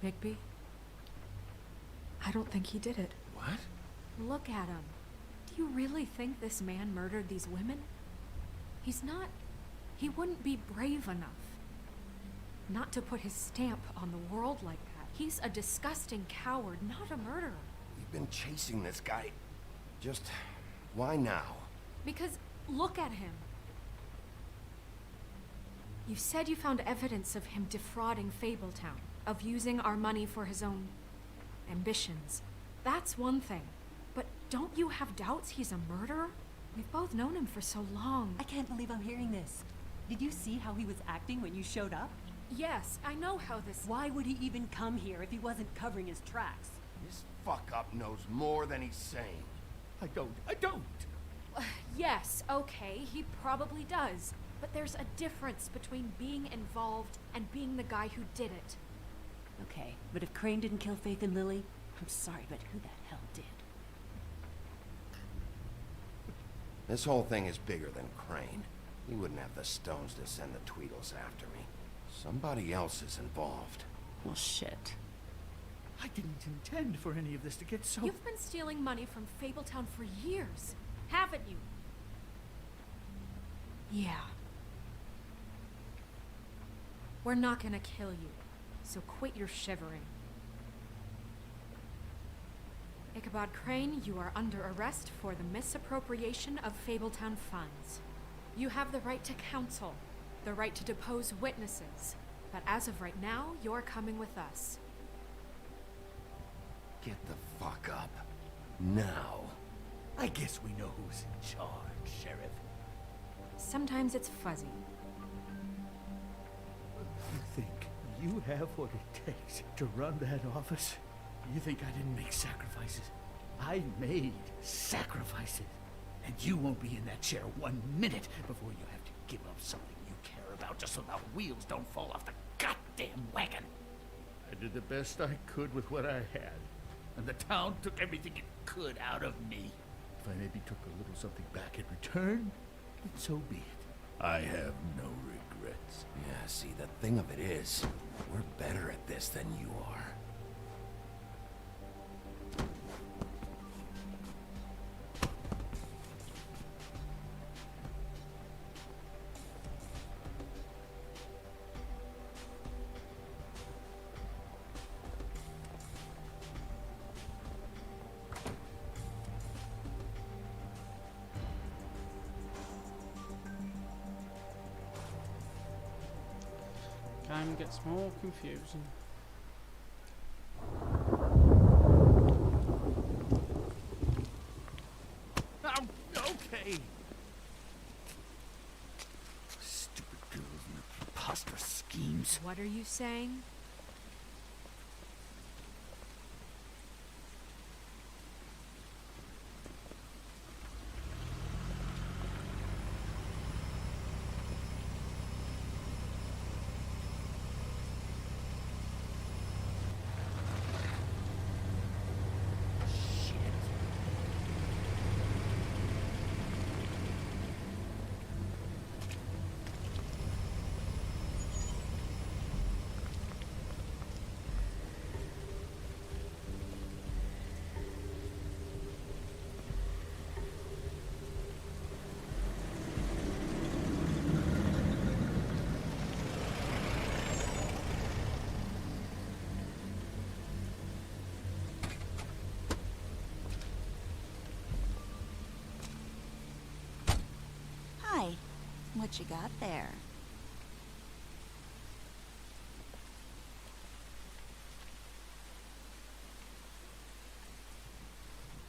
Bigby? I don't think he did it. What? Look at him. Do you really think this man murdered these women? He wouldn't be brave enough. Not to put his stamp on the world like that. He's a disgusting coward, not a murderer. We've been chasing this guy. Just... why now? Because look at him. You said you found evidence of him defrauding Fabletown, of using our money for his own ambitions. That's one thing. But don't you have doubts he's a murderer? We've both known him for so long. I can't believe I'm hearing this. Did you see how he was acting when you showed up? Yes, I know how this... Why would he even come here if he wasn't covering his tracks? This fuck-up knows more than he's saying. I don't. Yes, okay, he probably does. But there's a difference between being involved and being the guy who did it. Okay, but if Crane didn't kill Faith and Lily, I'm sorry, but who the hell did? This whole thing is bigger than Crane. He wouldn't have the stones to send the Tweedles after me. Somebody else is involved. Well, shit. I didn't intend for any of this to get so... You've been stealing money from Fabletown for years, haven't you? Yeah. We're not gonna kill you, so quit your shivering. Ichabod. Ichabod Crane, you are under arrest for the misappropriation of Fabletown funds. You have the right to counsel, the right to depose witnesses, but as of right now, you're coming with us. Get the fuck up. Now. I guess we know who's in charge, Sheriff. Sometimes it's fuzzy. You think you have what it takes to run that office? You think I didn't make sacrifices? I made sacrifices. And you won't be in that chair 1 minute before you have to give up something you care about just so the wheels don't fall off the goddamn wagon. I did the best I could with what I had. And the town took everything it could out of me. If I maybe took a little something back in return, then so be it. I have no regrets. Yeah, see, the thing of it is, we're better at this than you are. Game gets more confusing. Oh, okay. Stupid girls and their preposterous schemes. What are you saying? Hi. What you got there?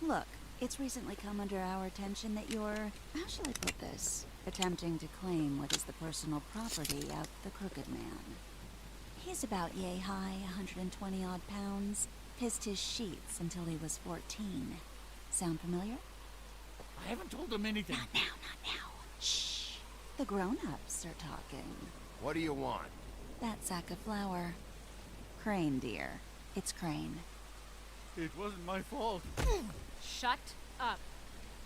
Look, it's recently come under our attention that you're, how shall I put this, attempting to claim what is the personal property of the Crooked Man. He's about yay high, 120 odd pounds, pissed his sheets until he was 14. Sound familiar? I haven't told them anything. Not now, not now. Shh. The grown-ups are talking. What do you want? That sack of flour. Crane, dear. It's Crane. It wasn't my fault. Shut up.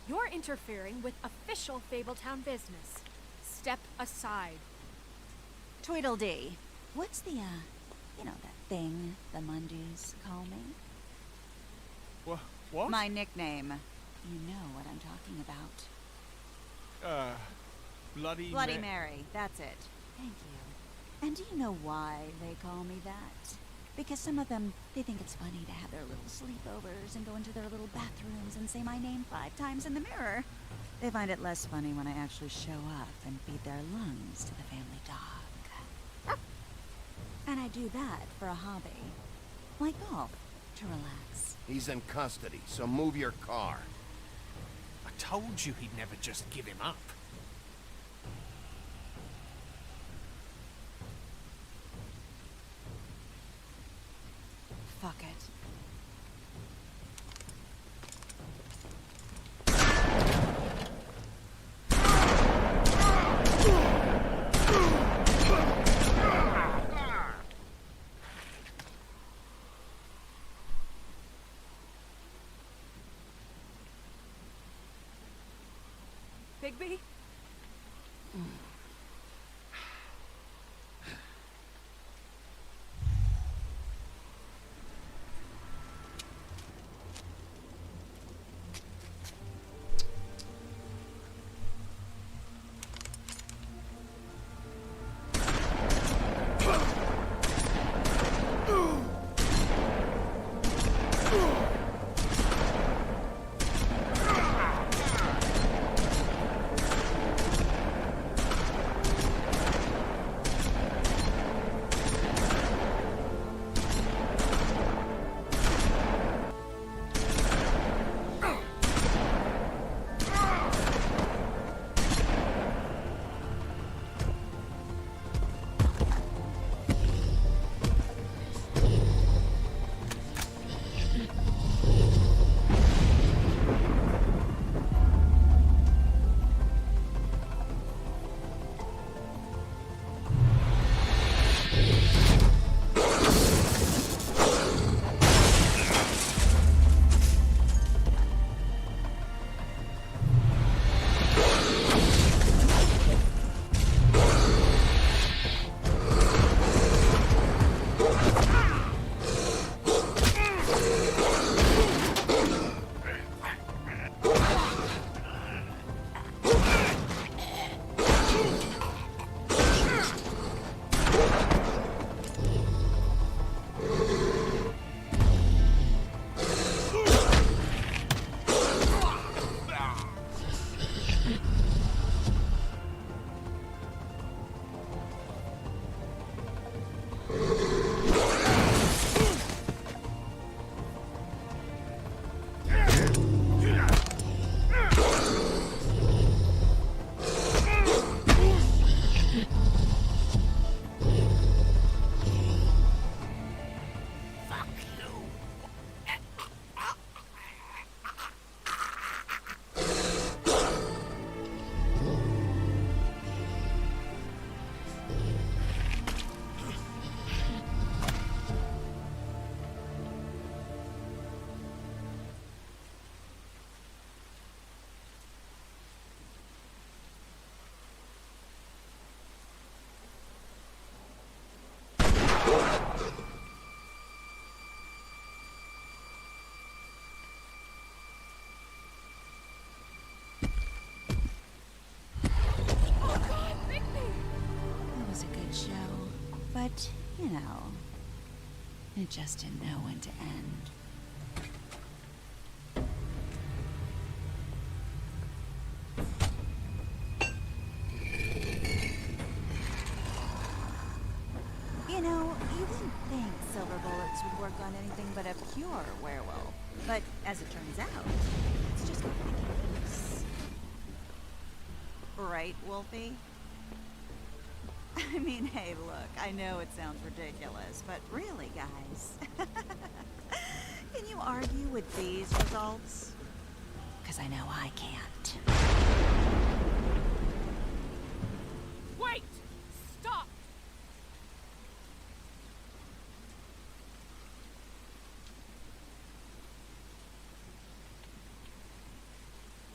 You're interfering with official Fabletown business. Step aside. Tweedledee. What's the, you know, that thing the Mundus call me? What? My nickname. You know what I'm talking about. Bloody Mary, that's it. Thank you. And do you know why they call me that? Because some of them, they think it's funny to have their little sleepovers and go into their little bathrooms and say my name 5 times in the mirror. They find it less funny when I actually show up and feed their lungs to the family dog. And I do that for a hobby. Like golf, to relax. He's in custody, so move your car. I told you he'd never just give him up. Fuck it. Bigby? But, you know, it just didn't know when to end. You know, you wouldn't think silver bullets would work on anything but a pure werewolf. But as it turns out, it's just not the case. Right, Wolfie? I mean, hey, look, I know it sounds ridiculous, but really, guys, can you argue with these results? Because I know I can't. Wait! Stop!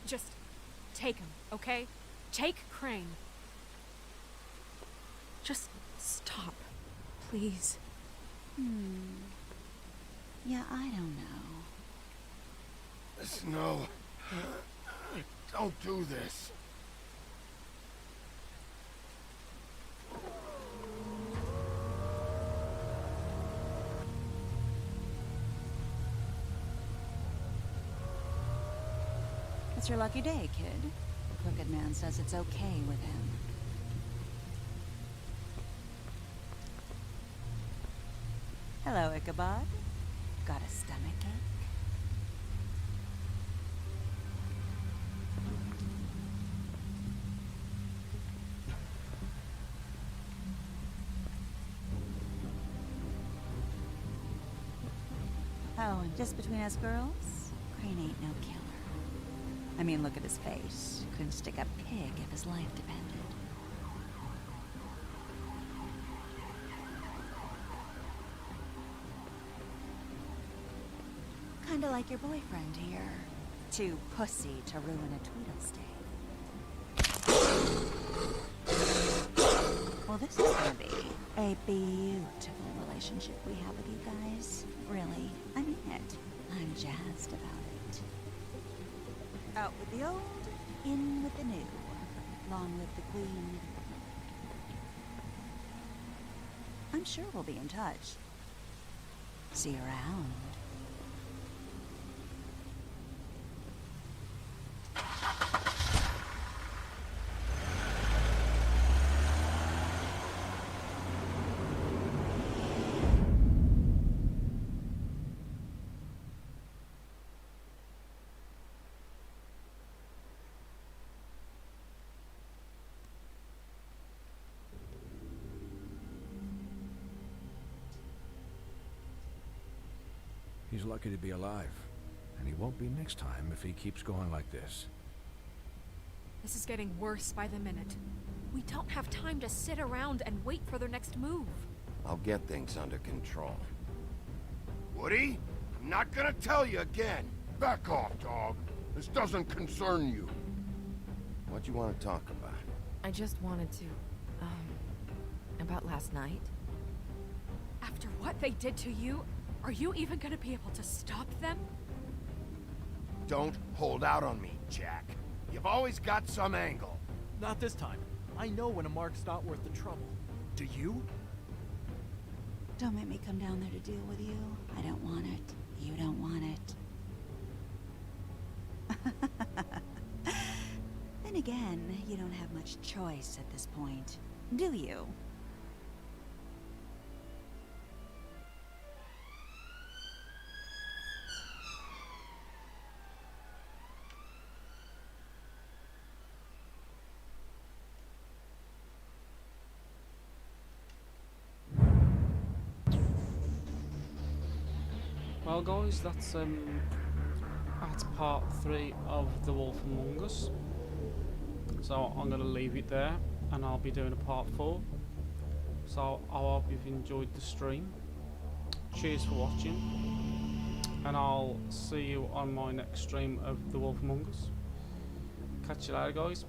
Just take him, okay? Take Crane. Just stop, please. Yeah, I don't know. Snow, don't do this. It's your lucky day, kid. The Crooked Man says it's okay with him. Hello, Ichabod. Got a stomachache? Oh, and just between us girls, Crane ain't no killer. I mean, look at his face. Couldn't stick a pig if his life depended. Kinda like your boyfriend here. Too pussy to ruin a Tweedlestay. Well, this is gonna be a beautiful relationship we have with you guys. Really, I mean it. I'm jazzed about it. Out with the old, in with the new. Long live the Queen. I'm sure we'll be in touch. See you around. He's lucky to be alive, and he won't be next time if he keeps going like this. This is getting worse by the minute. We don't have time to sit around and wait for their next move. I'll get things under control. Woody, I'm not gonna tell you again. Back off, dog. This doesn't concern you. What do you want to talk about? I just wanted to, about last night. After what they did to you, are you even gonna be able to stop them? Don't hold out on me, Jack. You've always got some angle. Not this time. I know when a mark's not worth the trouble. Do you? Don't make me come down there to deal with you. I don't want it. You don't want it. Then again, you don't have much choice at this point, do you? Well guys, that's part 3 of The Wolf Among Us. So I'm going to leave it there and I'll be doing a part 4. So I hope you've enjoyed the stream. Cheers for watching. And I'll see you on my next stream of The Wolf Among Us. Catch you later guys.